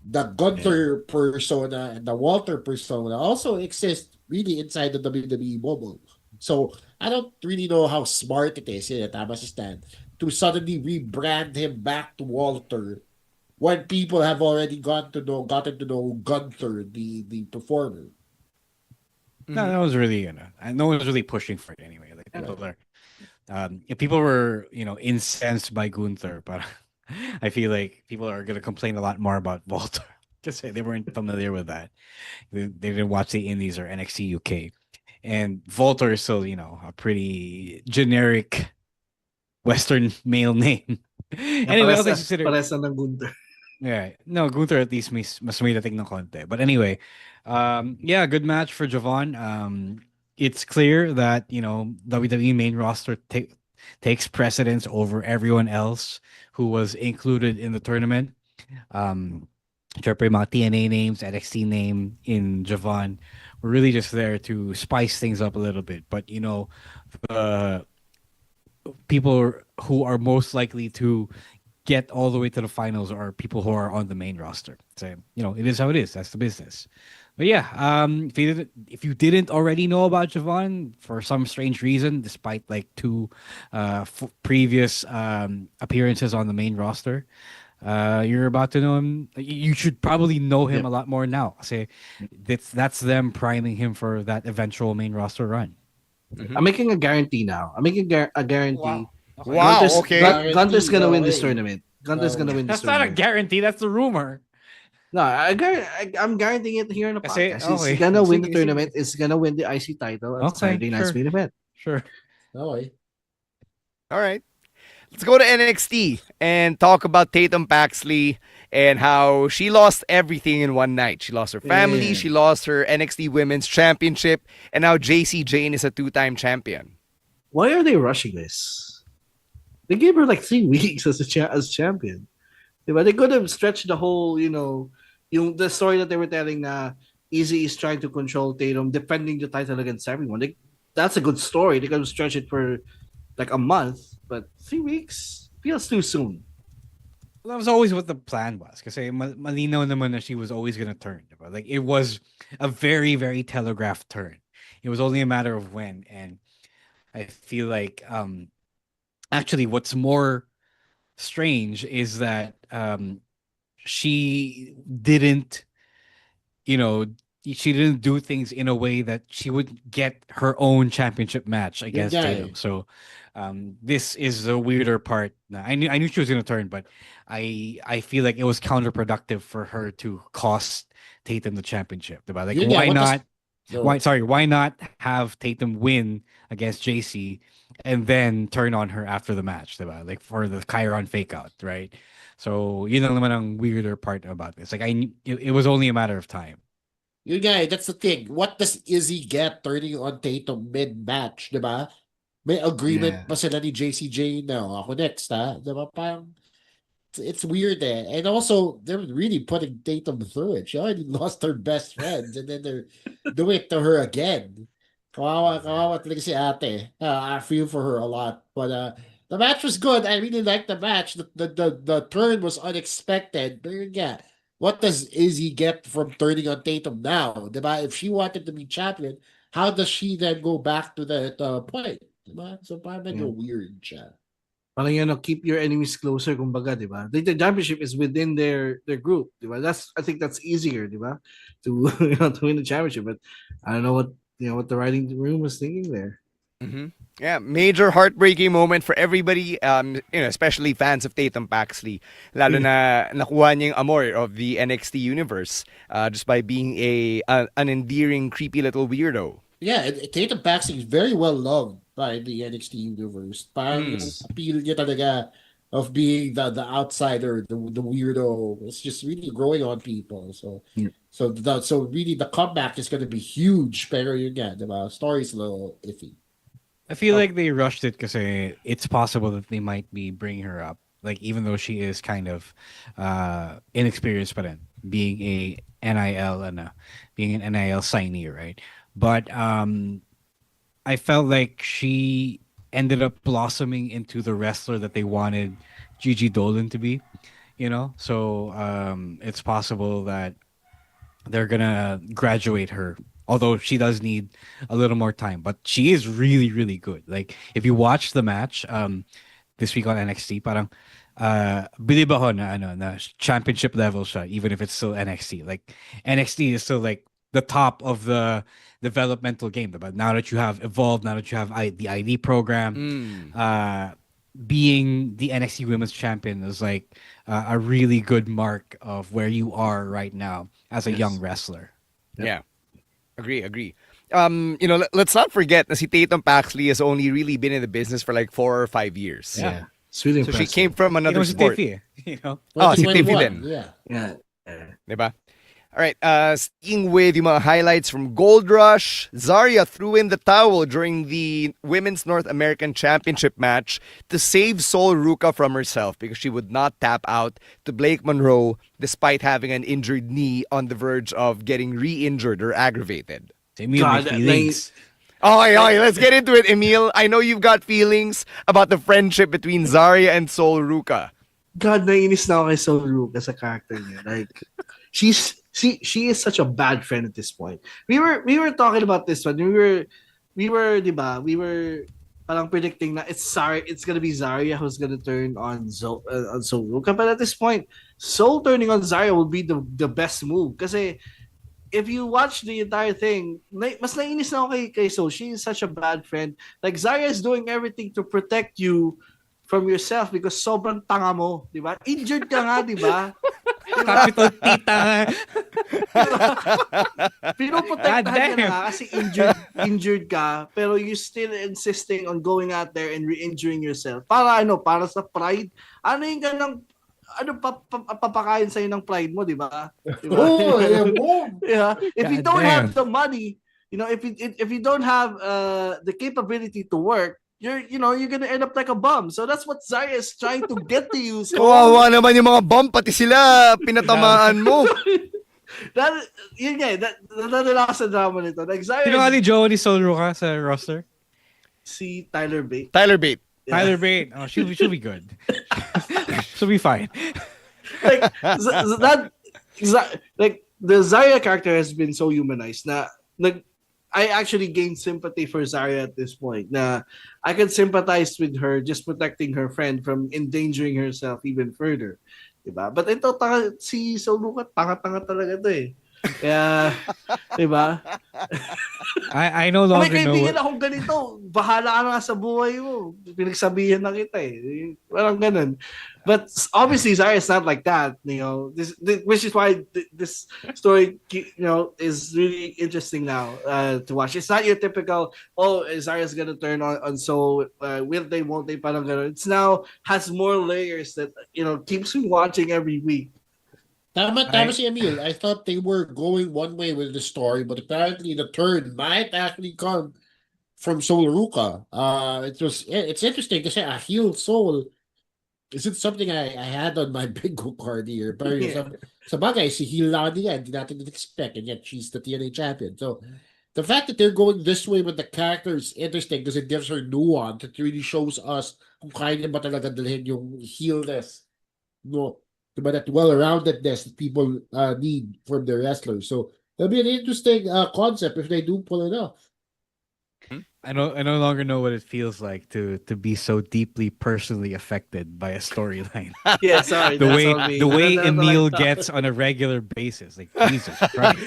the Gunther persona and the Walter persona also exist really inside the WWE bubble. So I don't really know how smart it is, tama si Stan, to suddenly rebrand him back to Walter when people have already gotten to know Gunther, the performer. No, that was really, no one was really pushing for it anyway. Like people are, if people were, incensed by Gunther, but I feel like people are gonna complain a lot more about Walter because they weren't familiar with that. They didn't watch the Indies or NXT UK, and Walter is still, a pretty generic Western male name. Anyway, I'll consider. Pares ng Gunther. Yeah, no, Gunther at least mas may dating ng konti. But anyway, yeah, good match for Javon. It's clear that, WWE main roster takes precedence over everyone else who was included in the tournament. Syempre, mga TNA names, NXT name in Javon were really just there to spice things up a little bit. But, the people who are most likely to get all the way to the finals are people who are on the main roster. So, it is how it is. That's the business. But yeah, if you didn't already know about Javon for some strange reason, despite like two previous appearances on the main roster, you're about to know him. You should probably know him a lot more now. Say that's them priming him for that eventual main roster run. Mm-hmm. I'm making a guarantee now. I'm making a guarantee. Wow. Gunther's gonna win this tournament. Gunther's gonna win this tournament. That's not a guarantee. That's the rumor. No, I'm guaranteeing it here in the podcast. He's gonna win the tournament. It's gonna win the IC title at Saturday Night's main event. Sure. All right. Let's go to NXT and talk about Tatum Paxley and how she lost everything in one night. She lost her family, she lost her NXT Women's Championship, and now JC Jane is a two-time champion. Why are they rushing this? They gave her like 3 weeks as champion. But they could have stretched the whole, the story that they were telling Easy is trying to control Tatum, defending the title against everyone. That's a good story. They could have stretched it for like a month, but 3 weeks feels too soon. Well, that was always what the plan was. Kasi malinaw naman na she was always going to turn. Diba? Like, it was a very, very telegraphed turn. It was only a matter of when. And I feel like, actually, what's more strange is that she didn't, she didn't do things in a way that she would get her own championship match against Tatum. So this is the weirder part. I knew she was going to turn, but I feel like it was counterproductive for her to cost Tatum the championship. Like, why not have Tatum win against JC and then turn on her after the match, diba? Like for the Chiron fake out, right? So yun lang naman ang weirder part about this. Like it was only a matter of time. That's the thing. What does Izzy get turning on Tatum mid-match, diba? May agreement pa sila ni JCJ na ako next, ha? Diba? Parang it's weird and also they're really putting Tatum through it. She already lost her best friends and then they're doing it to her again. Kawawa talaga si ate. I feel for her a lot, but the match was good. I really liked the match. The turn was unexpected. But yeah, what does Izzy get from turning on Tatum now? Diba? If she wanted to be champion, how does she then go back to that point? Diba? So parang medyo weird siya. Parang keep your enemies closer, kumbaga, di ba? The championship is within their group, di ba? I think that's easier, di ba? To to win the championship, but I don't know what the writing room was thinking there. Mm-hmm. Yeah, major heartbreaking moment for everybody, especially fans of Tatum Paxley. Lalo na nakuha niya yung amor of the NXT universe just by being an endearing, creepy little weirdo. Yeah, Tatum Paxley is very well loved by the NXT universe. Parang yung appeal niya talaga of being the outsider, the weirdo. It's just really growing on people. So really the comeback is going to be huge. Pero yun nga, diba? Story's a little iffy. I feel like they rushed it because it's possible that they might be bringing her up. Like, even though she is kind of inexperienced, but being a NIL and being an NIL signee, right? But I felt like she ended up blossoming into the wrestler that they wanted Gigi Dolan to be, So it's possible that they're gonna graduate her. Although she does need a little more time, but she is really, really good. Like, if you watch the match this week on NXT, parang bilib ako na championship level siya, even if it's still NXT. Like, NXT is still like the top of the developmental game. But now that you have evolved, now that you have the ID program, being the NXT Women's Champion is like a really good mark of where you are right now as a young wrestler. Yeah. Agree. Let's not forget that si Tatum Paxley has only really been in the business for like 4 or 5 years. Yeah. It's really so impressive. she came from another sport. Si Tiffy din. Yeah. Diba? All right, sticking with yung mga highlights from Gold Rush, Zarya threw in the towel during the Women's North American Championship match to save Sol Ruca from herself because she would not tap out to Blake Monroe despite having an injured knee on the verge of getting re-injured or aggravated. God, Okay, let's get into it, Emil. I know you've got feelings about the friendship between Zarya and Sol Ruca. God, naiinis na ako kay Sol Ruca sa character niya. Like, she is such a bad friend at this point. We were talking about this one. We were parang predicting that it's gonna be Zarya who's gonna turn on Sol Ruca. But at this point, Sol turning on Zarya will be the best move. Kasi if you watch the entire thing, mas naiinis na ako kay Sol. She is such a bad friend. Like, Zarya is doing everything to protect you from yourself because sobrang tanga mo, di ba? Injured ka nga, di ba? Capital tita. Pinoprotektahan ka na nga kasi injured ka, pero you still insisting on going out there and re-injuring yourself. Para sa pride. Papakain sa'yo ng pride mo, di ba? Yeah. If you don't have the money, if you don't have the capability to work, you're gonna end up like a bum. So that's what Zarya is trying to get to you. So, kawawa naman yung mga bum, pati sila pinatamaan mo. Yun nga, nila sa drama nito. Like, Zarya, sino nga ni Joe ni Sol Ruca sa roster? Si Tyler Bate. Tyler Bate. Yeah. Tyler Bate. Oh, she'll be good. She'll be fine. Like, the Zarya character has been so humanized na I actually gained sympathy for Zarya at this point. Na I can sympathize with her just protecting her friend from endangering herself even further. Diba? But ito, si Sol Ruca, tanga-tanga talaga to eh. Kaya, diba? I no longer know. May kaibigan akong ganito. Bahala ka na sa buhay mo. Pinagsabihan na kita eh. Walang ganun. But obviously, Zarya is not like that. Which is why this story, is really interesting now to watch. It's not your typical, Zarya's gonna turn on so will they, won't they, parang ganun. It's now has more layers that, keeps me watching every week. Tama si Emil. I thought they were going one way with the story, but apparently the turn might actually come from Sol Ruca. It's interesting kasi a heel Sol isn't something I had on my bingo card here. Pero sa bagay, si heel lang niya, hindi natin expect, and yet she's the TNA champion. So the fact that they're going this way with the character is interesting because it gives her nuance. It really shows us kung kaya niya ba talaga dalhin yung heelness. But that well-roundedness that people need from their wrestlers. So it'll be an interesting concept if they do pull it off. I no longer know what it feels like to be so deeply personally affected by a storyline. Yeah, sorry, the that's way on me. the way That's what I Emil thought. gets on a regular basis, like Jesus Christ.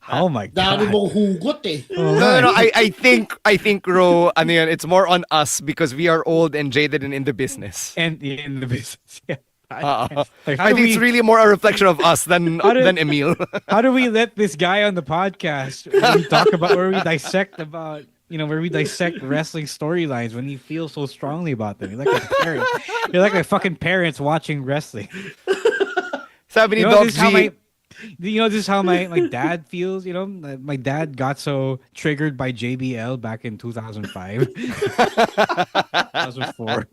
Oh my Dami God. mong hugot eh. Oh, No. man. I think, Ro, ano yan, it's more on us because we are old and jaded and in the business. And in the business, yeah. Like, I think it's really more a reflection of us than Emil. how do we let this guy on the podcast where we talk about where we dissect wrestling storylines when he feels so strongly about them? You're like a parent. You're like my fucking parents watching wrestling. Sabi ni You know, Doc this is how G, this is how my dad feels. You know, my dad got so triggered by JBL back in 2005, 2004.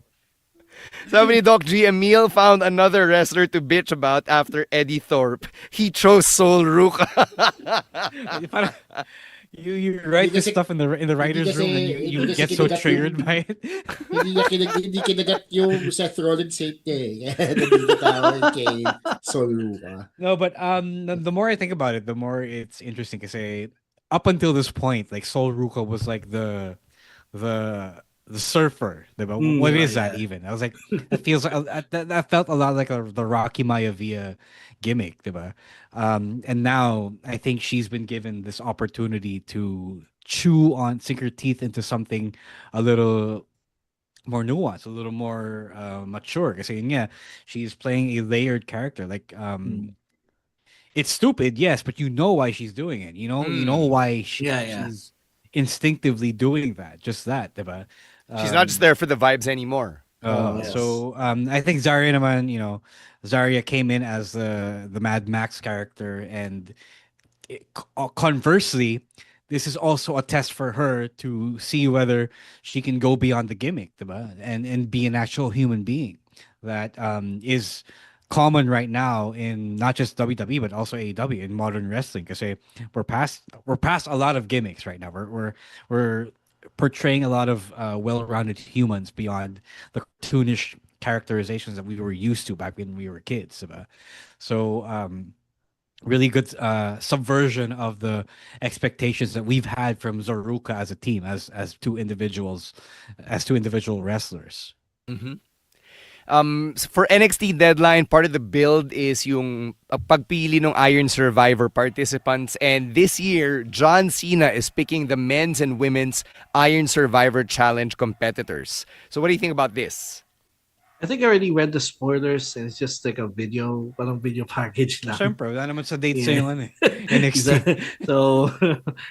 sabi ni Doc G, Emil found another wrestler to bitch about after Eddie Thorpe. He chose Sol Ruka. Parang, you write this stuff in the writers' room and you get so triggered by it. Hindi kinagat yung Seth Rollins hate niya eh. Kaya nagbibitawan kay Sol Ruka. No, but the more I think about it, the more it's interesting. Because up until this point, like Sol Ruka was like the surfer. Diba? What is that even? I was like, that feels like that felt a lot like the Rocky Maivia gimmick, diba? And now I think she's been given this opportunity to sink her teeth into something a little more nuanced, a little more mature. Kasi yeah, she's playing a layered character. Like it's stupid, yes, but you know why she's doing it. You know why she's instinctively doing that. Just that, diba? She's not just there for the vibes anymore. Yes. So I think Zarya naman, Zarya came in as the Mad Max character, and conversely, this is also a test for her to see whether she can go beyond the gimmick, diba? And be an actual human being that is common right now in not just WWE but also AEW in modern wrestling. Because we're past a lot of gimmicks right now. We're portraying a lot of well-rounded humans beyond the cartoonish characterizations that we were used to back when we were kids. Diba? So really good subversion of the expectations that we've had from Zoruka as a team, as two individual wrestlers. Mm-hmm. For NXT Deadline, part of the build is yung pagpili ng Iron Survivor participants. And this year, John Cena is picking the men's and women's Iron Survivor Challenge competitors. So what do you think about this? I think I already read the spoilers and it's just like a video, parang video package na. Siyempre, wala naman sa date sale NXT. So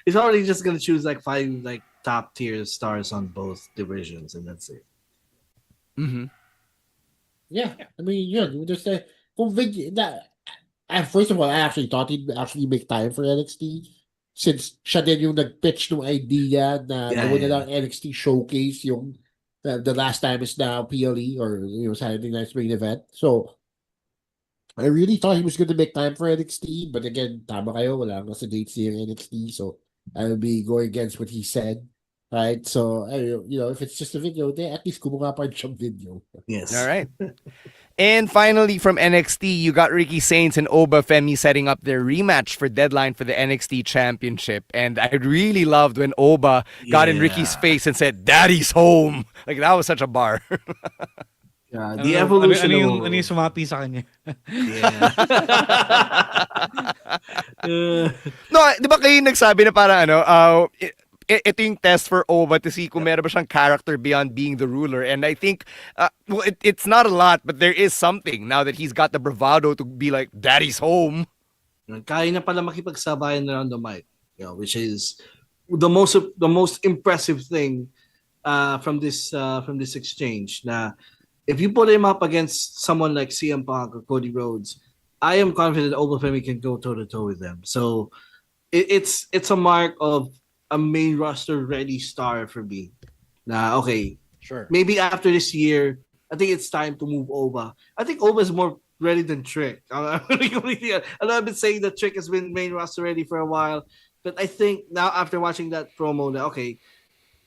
it's already just gonna choose like 5 like top tier stars on both divisions and that's it. Mm-hmm. Yeah, I mean, just first of all, I actually thought he'd actually make time for NXT since siya din yung nag-pitch ng idea na gawin na lang NXT showcase yung the last time is now PLE or Saturday Night's Main Event. So I really thought he was going to make time for NXT, but again, tama kayo, wala nga sa dates here NXT, so I'll be going against what he said. Right, so if it's just a video, then at least kumuha pa siyang video. Yes. All right. And finally, from NXT, you got Ricky Saints and Oba Femi setting up their rematch for Deadline for the NXT Championship. And I really loved when Oba got in Ricky's face and said, "Daddy's home." Like, that was such a bar. The evolution ano yung sumapi sa kanya? No, di ba kayo nagsabi na parang ito yung test for Oba to see kung meron ba siyang character beyond being the ruler. And I think, it's not a lot, but there is something now that he's got the bravado to be like, "Daddy's home." Kaya na pala makipagsabayan around the mic, which is the most impressive thing from this exchange. Na if you put him up against someone like CM Punk or Cody Rhodes, I am confident Oba Femi can go toe to toe with them. So it's a mark of a main roster ready star for me. Nah, okay. Sure. Maybe after this year, I think it's time to move Oba. I think Oba is more ready than Trick. I know I've been saying that Trick has been main roster ready for a while, but I think now after watching that promo, okay,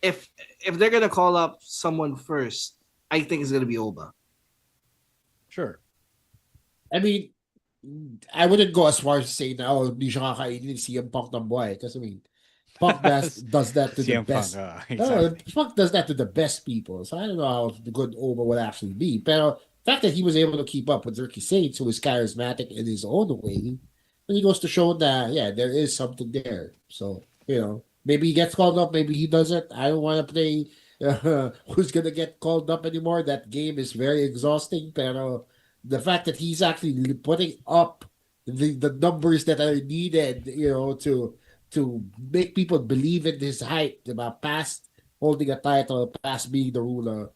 if they're gonna call up someone first, I think it's gonna be Oba. Sure. I mean, I wouldn't go as far as saying na, hindi siya kakainin si CM Punk ng buhay. Kasi I mean, Punk does that to the CM Punk, best. exactly. Punk does that to the best people. So I don't know how the good Oba would actually be. But the fact that he was able to keep up with Ricky Saints, who is charismatic in his own way, and he goes to show that, yeah, there is something there. So, maybe he gets called up, maybe he doesn't. I don't want to play who's going to get called up anymore. That game is very exhausting. Pero the fact that he's actually putting up the numbers that are needed, to make people believe in his hype, about past holding a title, past being the ruler,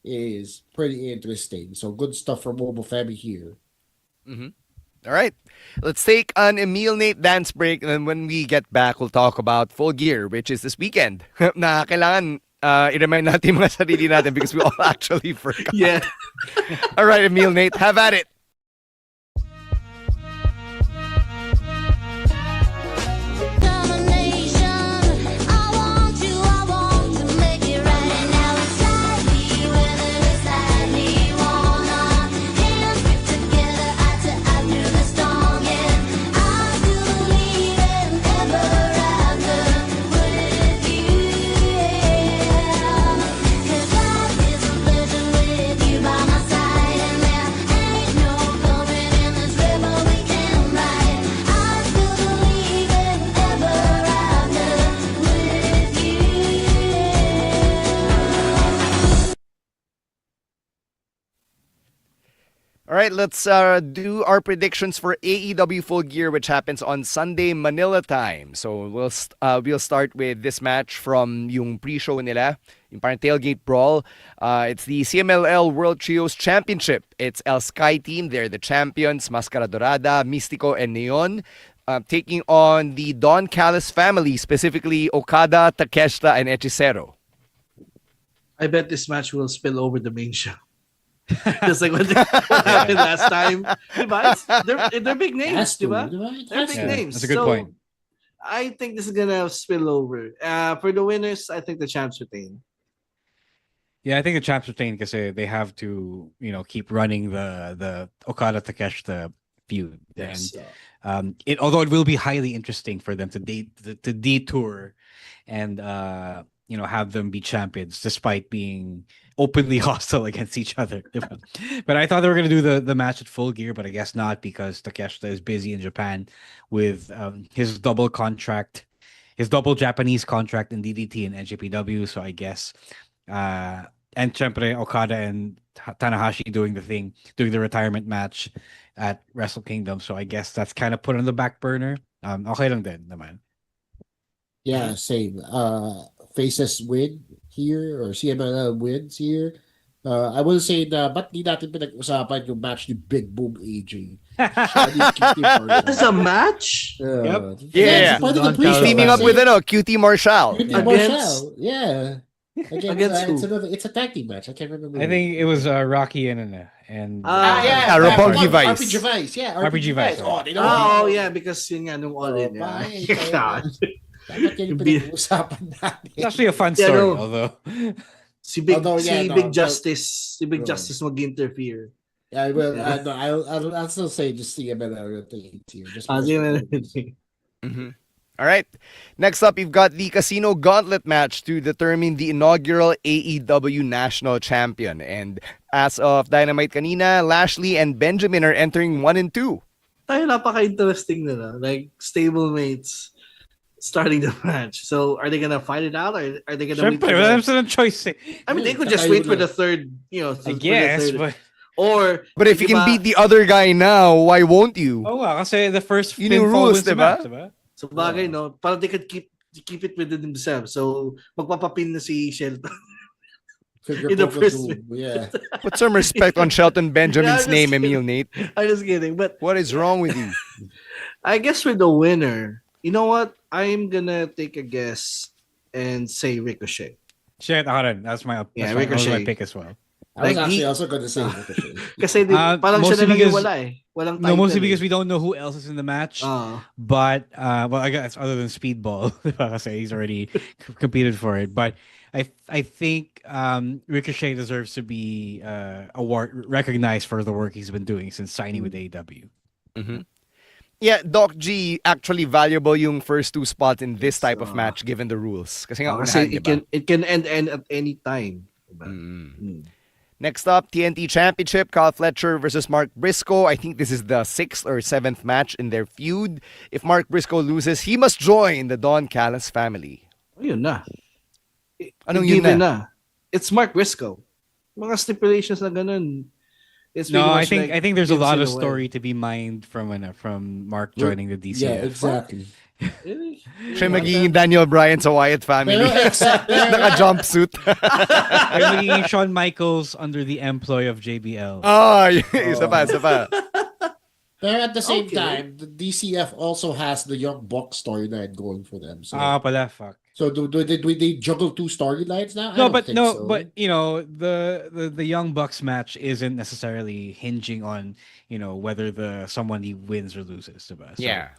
is pretty interesting. So good stuff from Femi here. Mm-hmm. All right. Let's take an Emil Nate dance break, and then when we get back, we'll talk about Full Gear, which is this weekend. Na kailangan i-remind natin mga sarili natin because we all actually forgot. Yeah. All right, Emil Nate, have at it. All right, let's do our predictions for AEW Full Gear, which happens on Sunday, Manila time. So we'll start with this match from yung pre-show nila, yung parang tailgate brawl. It's the CMLL World Trios Championship. It's El Sky Team. They're the champions, Mascara Dorada, Mystico, and Neon. Taking on the Don Callis family, specifically Okada, Takeshita, and Hechicero. I bet this match will spill over the main show. Just like what happened last time. They're big names, diba? They're big names. That's a good point. I think this is gonna spill over. For the winners, I think the champs retain. Yeah, I think the champs retain because they have to, keep running the Okada Takeshita feud. Yes. And although it will be highly interesting for them to detour and have them be champions despite being openly hostile against each other. But I thought they were going to do the match at Full Gear, but I guess not because Takeshita is busy in Japan with his double Japanese contract in DDT and NJPW. So I guess, and syempre Okada and Tanahashi doing the retirement match at Wrestle Kingdom. So I guess that's kind of put on the back burner. Okay lang din naman. Yeah, same. Faces win here or CMLL wins here. I will say na ba't di natin pinag-usapan yung match ni Big Boom AJ? That's a match? Yep. Yeah. He's teaming up with QT Marshall. QT Marshall. Yeah. It's a tag team match. I can't remember. I think it was Rocky and Roppongi Vice. RPG Vice. Yeah, RPG Vice. Oh, yeah, because yun nga nung all-in. God. It's actually a fun story, although. Si Big Justice mag-interfere. Yeah, I'll still say just CMLL here. Mm-hmm. All right. Next up, you've got the Casino Gauntlet match to determine the inaugural AEW National Champion. And as of Dynamite kanina, Lashley and Benjamin are entering 1 and 2. Tayo napaka-interesting nila. Like, stablemates starting the match. So, are they gonna fight it out, or are they gonna wait? That's a choice. I mean, they could just wait for the third, I guess, but if you can beat the other guy now, why won't you? Oh, kasi the first pinfall wins the match, diba? So, bagay, no? Parang they could keep it within themselves. So, magpapapin na si Shelton. In the first yeah. Put some respect on Shelton Benjamin's name, Emil Nate. I'm just kidding. But what is wrong with you? I guess for the winner, you know what? I'm gonna take a guess and say Ricochet. Shit, that's my pick as well. I was actually also going to say Ricochet. Kasi parang siya na lang yung wala eh. Walang title. No, mostly because we don't know who else is in the match. But, I guess other than Speedball, kasi he's already competed for it. But I think Ricochet deserves to be recognized for the work he's been doing since signing with AEW. Mm-hmm. Yeah, Doc G, actually valuable yung first two spots in this type of match given the rules. Kasi nga unahan, diba? it can end at any time. Diba? Next up, TNT Championship, Kyle Fletcher versus Mark Briscoe. I think this is the 6th or 7th match in their feud. If Mark Briscoe loses, he must join the Don Callis family. Yun na. Anong yun na? It's Mark Briscoe. Mga stipulations na ganun. No, I think there's a lot of story to be mined from Mark joining the DCF. Yeah, exactly. Siya magiging Daniel Bryan sa Wyatt family. Naka-jumpsuit. Siya magiging Shawn Michaels under the employ of JBL. Isa pa. Pero at the same time, the DCF also has the Young Bucks storyline going for them. So, fuck. So do they juggle two storylines now? But you know, the Young Bucks match isn't necessarily hinging on, you know, whether somebody wins or loses, diba? So, yeah.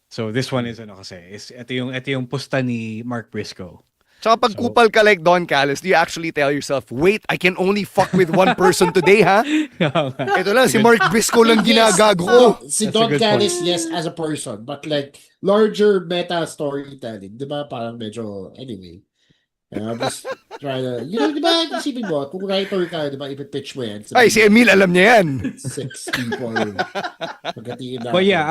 So this one is ito yung pusta ni Mark Briscoe. Tsaka pag kupal ka like Don Callis, do you actually tell yourself, wait, I can only fuck with one person today, ha? Ito lang, si Mark Briscoe lang ginagago ko. Si Don Callis, yes, as a person, but like, larger meta storytelling, di ba? Parang medyo, anyway. Just try to, you know, di ba, isipin mo, kung writer ka, di ba, ipipitch mo yan. Ay, si Emil, alam niya yan. 6 people. But yeah,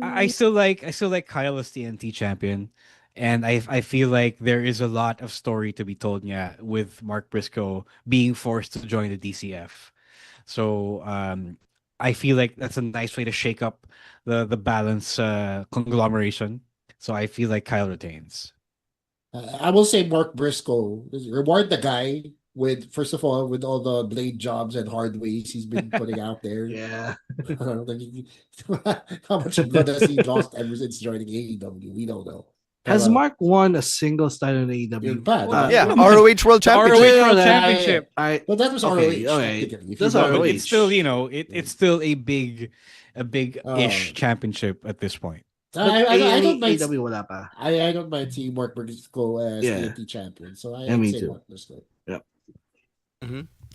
I still like Kyle as TNT champion. And I feel like there is a lot of story to be told with Mark Briscoe being forced to join the DCF. So I feel like that's a nice way to shake up the balance conglomeration. So I feel like Kyle retains. I will say Mark Briscoe, reward the guy with, first of all, with all the blade jobs and hard ways he's been putting out there. Yeah. How much blood has he lost ever since joining AEW? We don't know. Has Mark won a singles title in AEW? Yeah, ROH World Championship. ROH World Championship. Well, that was ROH. Okay. That's ROH. It's still, you know, it's still a big-ish championship at this point. I don't mind. AEW wala pa. I don't mind seeing Mark Briscoe as TNT champion. So I would say Mark Briscoe. Yep.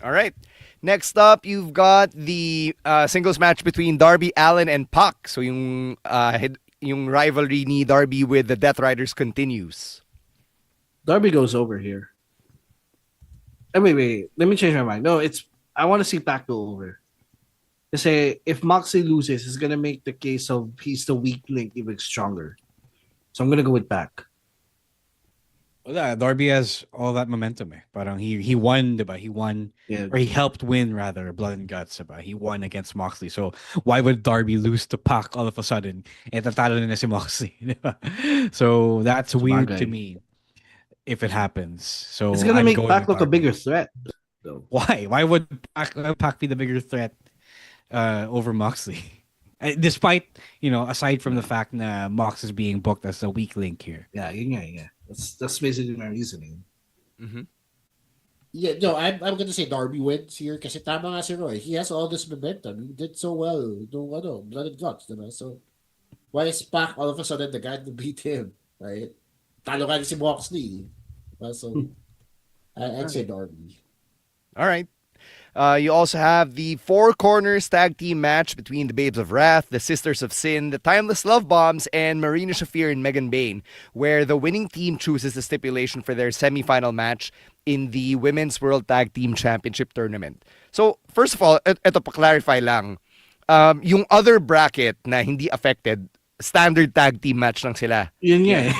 All right. Next up, you've got the singles match between Darby Allin and Pac. So yung rivalry ni Darby with the Death Riders continues. Darby goes over here. Wait. Let me change my mind. No, I want to see Pac go over. Kasi if Moxley loses, it's gonna make the case of he's the weak link even stronger. So I'm gonna go with Pac. Well, yeah, Darby has all that momentum. Parang he won, diba? He won, or he helped win rather, Blood and Guts, diba? He won against Moxley. So why would Darby lose to Pac all of a sudden? Tatalo na si Moxley. Diba? So that's weird to me if it happens. So it's gonna make Pac look a bigger threat. So. Why? Why would Pac be the bigger threat over Moxley? Despite, you know, aside from the fact that Mox is being booked as a weak link here. Yeah. That's basically my reasoning. Mm-hmm. Yeah, no, I'm gonna say Darby wins here kasi tama nga si Roy. He has all this momentum. He did so well. Blood and Guts, diba? So why is Pac all of a sudden the guy to beat him? Right? Talo ka si Moxley. So I'd say Darby. All right. You also have the Four Corners tag team match between the Babes of Wrath, the Sisters of Sin, the Timeless Love Bombs, and Marina Shafir and Megan Bayne, where the winning team chooses the stipulation for their semifinal match in the Women's World Tag Team Championship Tournament. So, first of all, ito pa-clarify lang. Yung other bracket na hindi affected, standard tag team match lang sila. Yes.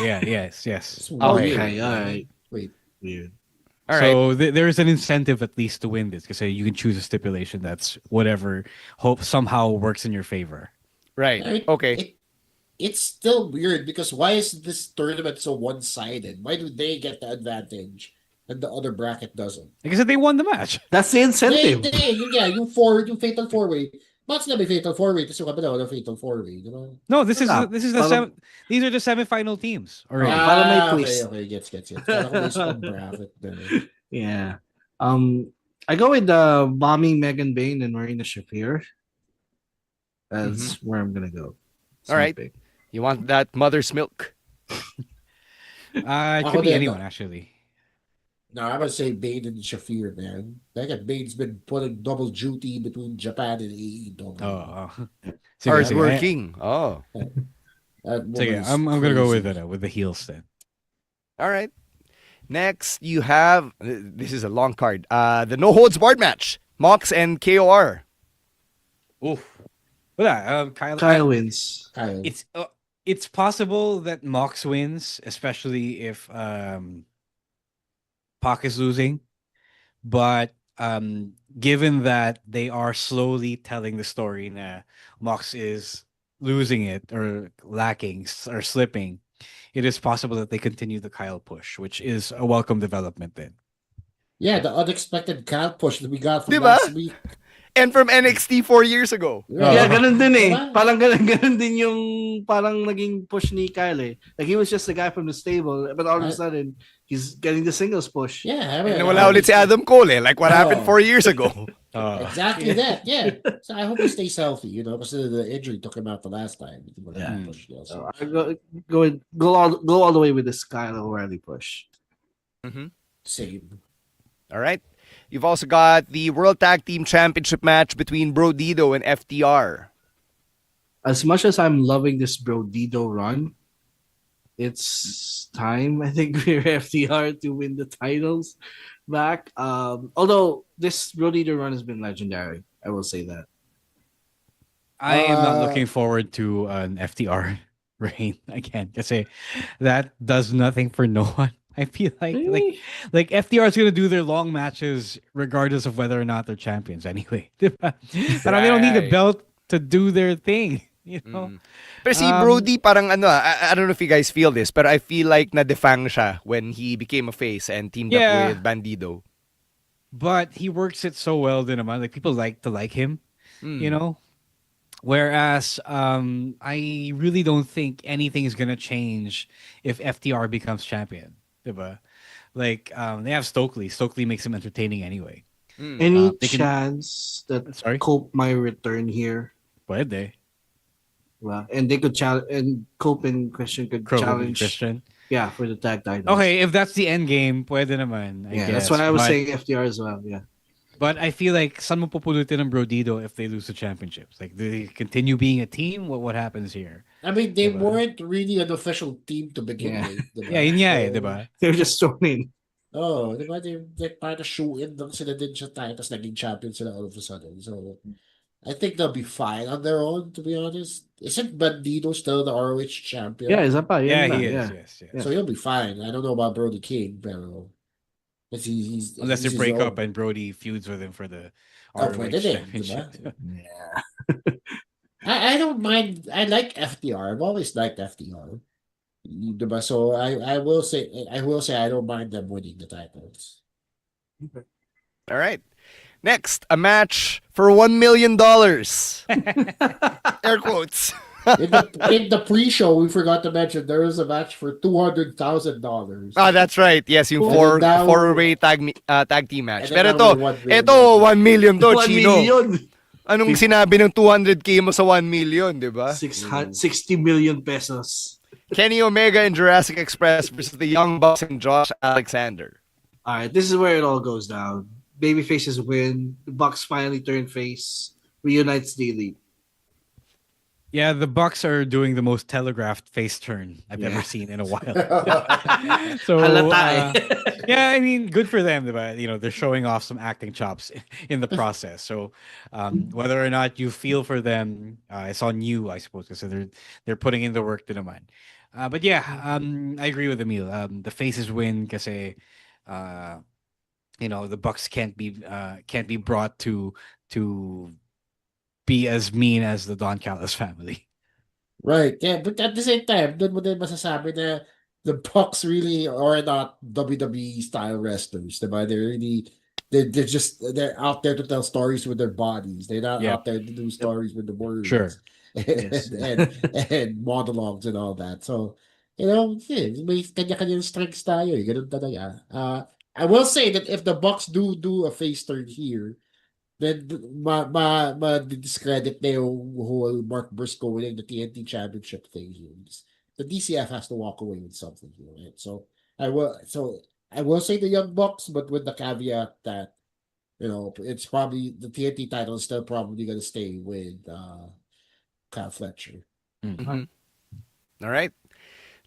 Okay, all right. Wait. Weird. All so right. There is an incentive at least to win this because you can choose a stipulation that's whatever somehow works in your favor. Right. Okay. It's still weird because why is this tournament so one-sided? Why do they get the advantage and the other bracket doesn't? Because they won the match. That's the incentive. Yung fatal four-way. Match na may fatal four-way tapos yung kabila wala fatal four-way, diba? No, these are the semi-final teams already. Para may twist. Okay, gets. Kala ko may bracket there. Yeah. I go with bombing Megan Bayne and Marina Shafir. That's where I'm gonna go. All right. Big. You want that mother's milk? It could be anyone actually. No, I would say Bane and Shafir, man. Bane's been putting double duty between Japan and AEW. Hard Sige. working. Oh. That Sige, woman is I'm gonna go crazy. with the heels then. All right. Next, you have this is a long card. The no holds barred match. Mox and KOR. Oof. Wala, Kyle wins. It's possible that Mox wins, especially if Pac is losing. But given that they are slowly telling the story na Mox is losing it or lacking or slipping, it is possible that they continue the Kyle push, which is a welcome development then. Yeah, the unexpected Kyle push that we got from Diba? last week. And from NXT 4 years ago. Yeah, ganun din eh. Diba? Parang ganun din yung parang naging push ni Kyle eh. Like he was just a guy from the stable, but all of a sudden, he's getting the singles push. Yeah, I mean, And wala ulit si Adam Cole eh. Like what happened 4 years ago. Exactly that, yeah. So I hope he stays healthy, because the injury took him out the last time. Yeah. Push, So I go all the way with this Kyle O'Reilly push. Same. All right. You've also got the World Tag Team Championship match between Bro Dido and FTR. As much as I'm loving this Bro Dido run, it's time, I think, for FTR to win the titles back. Although this Bro Dido run has been legendary. I will say that. I am not looking forward to an FTR reign again. Kasi that does nothing for no one. I feel like FTR is gonna do their long matches regardless of whether or not they're champions anyway. But they don't need a belt to do their thing, you know. Pero si Brody parang I don't know if you guys feel this, but I feel like na-defang siya when he became a face and teamed up with Bandido. But he works it so well din naman. Like people like to like him, you know. Whereas I really don't think anything is gonna change if FTR becomes champion. Diba? Like they have Stokely. Stokely makes him entertaining anyway. Any chance that Cope might return here? Pwede. Well, and they could challenge, and Cope and Christian could challenge Christian. Yeah, for the tag titles. Okay, if that's the end game, pwede naman. I guess. That's what I was saying. FTR as well. Yeah. But I feel like saan mo pupulutin ng Brodido if they lose the championships? Like, do they continue being a team? What happens here? I mean, they weren't really an official team to begin with. Diba? Yeah, yun nga diba? They're just thrown in. Oh, diba? They parang shoe-in lang sila din siya tayo tapos naging champion sila all of a sudden. So, I think they'll be fine on their own, to be honest. Isn't Bandido still the ROH champion? Yeah, is that pa? Yeah, he is. Yes. So he'll be fine. I don't know about Brody King, pero unless they break up and Brody feuds with him for the ROH championship. Yeah. I don't mind. I like FTR. I've always liked FTR. Diba? So I will say I don't mind them winning the titles. Okay. All right. Next, a match for $1 million. Air quotes. in the pre-show, we forgot to mention there was a match for $200,000. Ah, that's right. Yes, yung four-way tag team match. Pero ito, 1 million to, 1 Chino. million. Anong sinabi ng 200K mo sa 1 million, di ba? 60 million pesos. Kenny Omega and Jurassic Express versus the Young Bucks and Josh Alexander. All right, this is where it all goes down. Baby faces win. The Bucks finally turn face. Reunites the Elite. Yeah, the Bucks are doing the most telegraphed face turn I've ever seen in a while. So, yeah, I mean, good for them. You know, they're showing off some acting chops in the process. So, whether or not you feel for them, it's on you, I suppose, because they're putting in the work to naman. But yeah, I agree with Emil. The faces win because you know, the Bucks can't be brought to be as mean as the Don Callis family. Right. Yeah, but at the same time, doon mo din masasabi na the Bucks really are not WWE style wrestlers. Diba? They're out there to tell stories with their bodies. They're not out there to do stories with the words. Sure. and monologues and all that. So, you know, may kanya-kanyang strengths tayo. Ganun talaga. I will say that if the Bucks do a face turn here, then discredit na yung whole Mark Briscoe winning the TNT Championship thing here. The DCF has to walk away with something here, right? So I will say the Young Bucks, but with the caveat that, it's probably the TNT title is still probably going to stay with Kyle Fletcher. Mm-hmm. All right.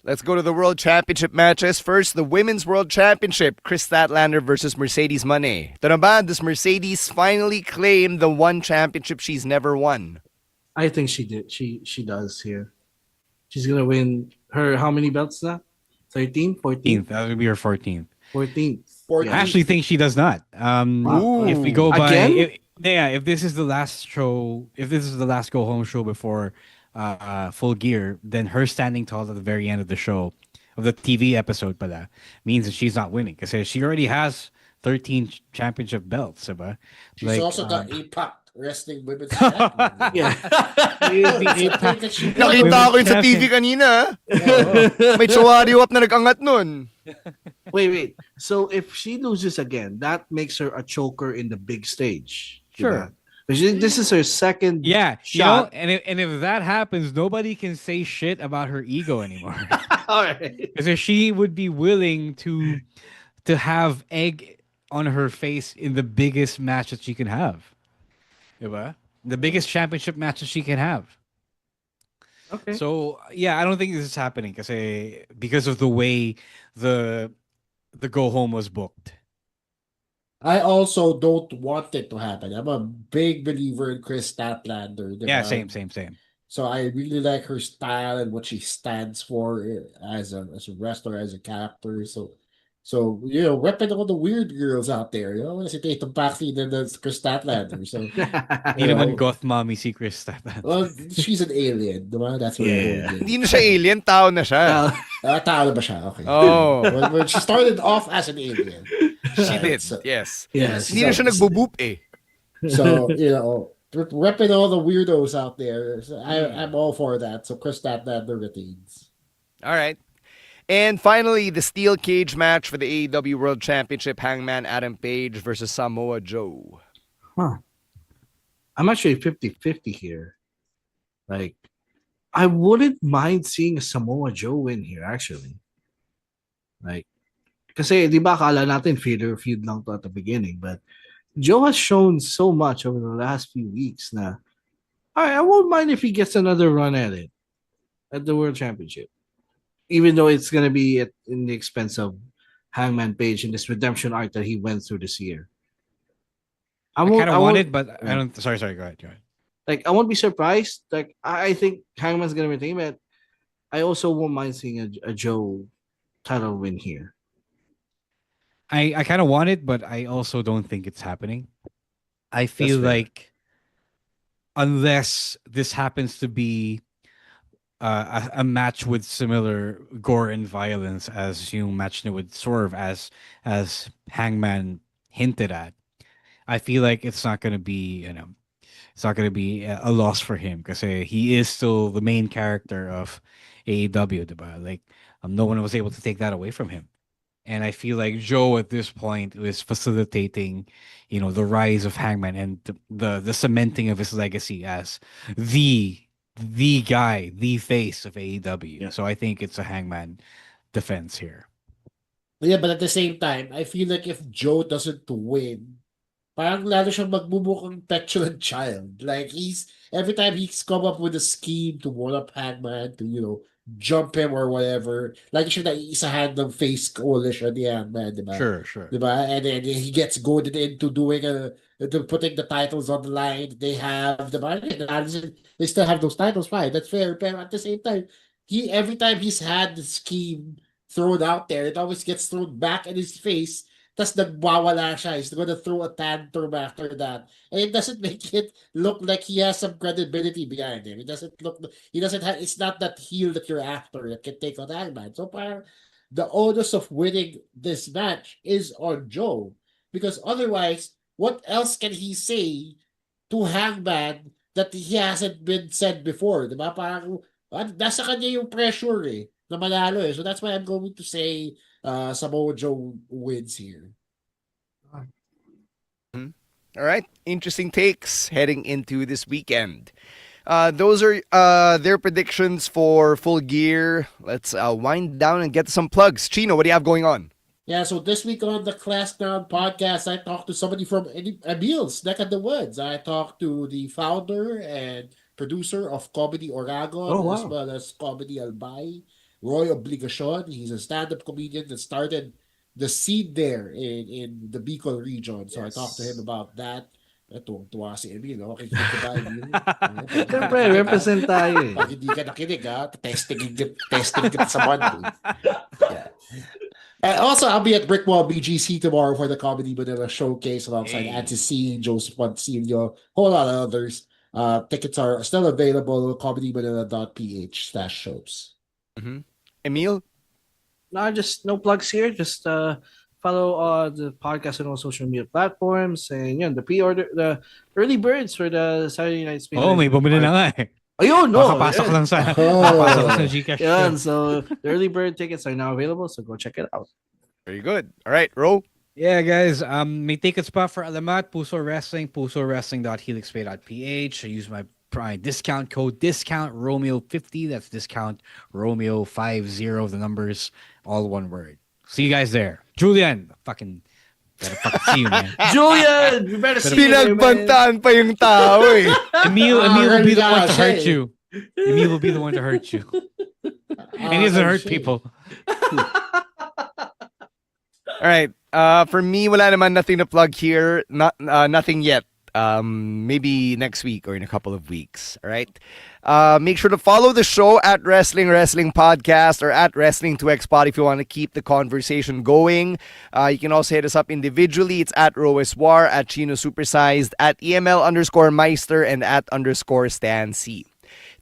Let's go to the World Championship matches. First, the Women's World Championship. Chris Statlander versus Mercedes Moné. Ito na ba, does Mercedes finally claim the one championship she's never won? I think she did. She does here. She's going to win her, how many belts now? 13? 14? That would be her 14th. 14th. I actually think she does not. If we go by... If this is the last show, if this is the last go-home show before Full Gear, then her standing tall at the very end of the show, of the TV episode pala, means that she's not winning. Because she already has 13 championship belts. Diba? She's also got APAC Wrestling Women's Champion. Yeah. Nakita ko yun sa TV kanina. May chawari-wap na nag-angat nun. Wait. So if she loses again, that makes her a choker in the big stage. Sure. This is her second You shot. know, and if that happens, nobody can say shit about her ego anymore. All right. Because she would be willing to have egg on her face in the biggest match that she can have. Diba? The biggest championship match that she can have. Okay. So, I don't think this is happening because of the way the go home was booked. I also don't want it to happen. I'm a big believer in Chris Statlander. Yeah, same. So I really like her style and what she stands for as a wrestler, as a character. So repping all the weird girls out there. Si Tatum Paxley and the Chris Statlander. So Hindi naman goth mommy si Chris Statlander. Well, she's an alien. Diba? That's what Hindi na siya alien, tao na siya. Tao na ba siya? Okay. Oh. Well, she started off as an alien. She did, yes. Hindi na So, siya nagbo-boop eh. So, repping all the weirdos out there. So I'm all for that. So Chris Statlander retains. All right. And finally, the steel cage match for the AEW World Championship, Hangman Adam Page versus Samoa Joe. I'm actually 50-50 here. Like, I wouldn't mind seeing a Samoa Joe win here, actually. Like, kasi di ba akala natin feud lang to at the beginning, but Joe has shown so much over the last few weeks na I won't mind if he gets another run at it at the World Championship. Even though it's going to be in the expense of Hangman Page in this redemption arc that he went through this year. I kind of want it, but I don't... Sorry, go ahead. Like, I won't be surprised. Like, I think Hangman's going to retain it. I also won't mind seeing a Joe title win here. I kind of want it, but I also don't think it's happening. I feel like unless this happens to be a match with similar gore and violence as match with Swerve, as Hangman hinted at, I feel like it's not going to be a loss for him because he is still the main character of AEW, diba? Like no one was able to take that away from him. And I feel like Joe at this point is facilitating, the rise of Hangman and the cementing of his legacy as the guy, the face of AEW. Yeah. So I think it's a Hangman defense here. Yeah, but at the same time, I feel like if Joe doesn't win, parang lalo siyang magbubukang petulant child. Like every time he's come up with a scheme to one up Hangman, to jump him or whatever. Like siya na isahan ng face coalition ni Hangman, diba? Sure. Diba? And then he gets goaded into putting the titles on the line they have, diba? And they still have those titles, fine. That's fair. But at the same time, every time he's had the scheme thrown out there, it always gets thrown back in his face. Tas nagwawala siya. He's going to throw a tantrum after that. And it doesn't make it look like he has some credibility behind him. It's not that heel that you're after that can take on Hangman. So parang the onus of winning this match is on Joe. Because otherwise, what else can he say to Hangman that he hasn't been said before? Diba? Parang, nasa kanya yung pressure na manalo So that's why I'm going to say Samoa Joe wins here. All right. Interesting takes heading into this weekend. Those are their predictions for Full Gear. Let's wind down and get some plugs. Chino, what do you have going on? Yeah, so this week on the Class Ground podcast, I talked to somebody from Emil's neck of the woods. I talked to the founder and producer of Comedy Oragon, as well as Comedy Albay, Roy Obligacion. He's a stand-up comedian that started the seed there in the Bicol region. So I talked to him about that. Tuwang-tuwa si Emil. Makikinig ka ba, Emil? Siyempre, represent tayo eh. Pag hindi ka nakinig, testing kita sa Monday. Yeah. Also, I'll be at Brickwall BGC tomorrow for the Comedy Manila Showcase alongside Antiseen, Joseph Poncilio, whole lot of others. Tickets are still available, comedymanila.ph/shows. Emil? No, just no plugs here. Just follow the podcast on all social media platforms. And yun, the early birds for the Saturday Night Spin. Oh, may bumili na nga eh. Ayun, no. Makapasok lang sa Gcash. Yan, so the early bird tickets are now available, so go check it out. Very good. All right, Ro. Yeah, guys. May tickets pa for Alamat, Puso Wrestling, pusowrestling.helixpay.ph. I use my discount code Romeo50. That's discount Romeo50. The numbers, all one word. See you guys there. Julian, better fucking see you, man. Julian, you better see you there, man. Pinagbantaan pa yung tao eh. Emil will be the one to hurt you. Emil will be the one to hurt you. And he doesn't hurt people. All right. For me, wala naman nothing to plug here. Nothing yet. Maybe next week or in a couple of weeks. All right. Make sure to follow the show at Wrestling Podcast or at Wrestling2XPod if you want to keep the conversation going. You can also hit us up individually. It's at RoesWar, at Chino Supersized, at EML_Meister, and at _Stan C.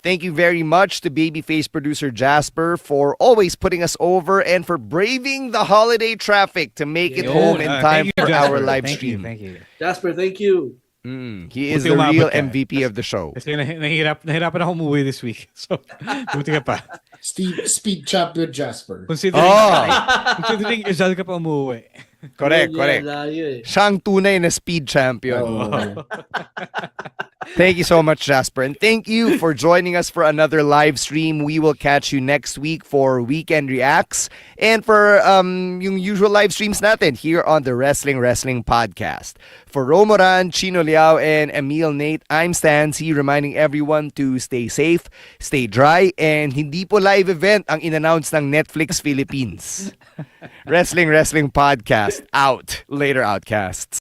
Thank you very much to babyface producer Jasper for always putting us over and for braving the holiday traffic to make it home in time for our live stream. Thank you. Jasper, thank you. He is the real MVP of the show. Kasi nahirapan ako umuwi this week. So, buti ka pa. Speed champion Jasper. Considering Rizal ka pa umuwi. Correct. Siya ang tunay na speed champion. Thank you so much, Jasper. And thank you for joining us for another live stream. We will catch you next week for Weekend Reacts and for yung usual live streams natin here on the Wrestling Podcast. For Romoran, Chino Liao, and Emil Nate, I'm Stan C, reminding everyone to stay safe, stay dry, and hindi po live event ang in-announce ng Netflix Philippines. Wrestling Podcast. Out. Later, Outcasts.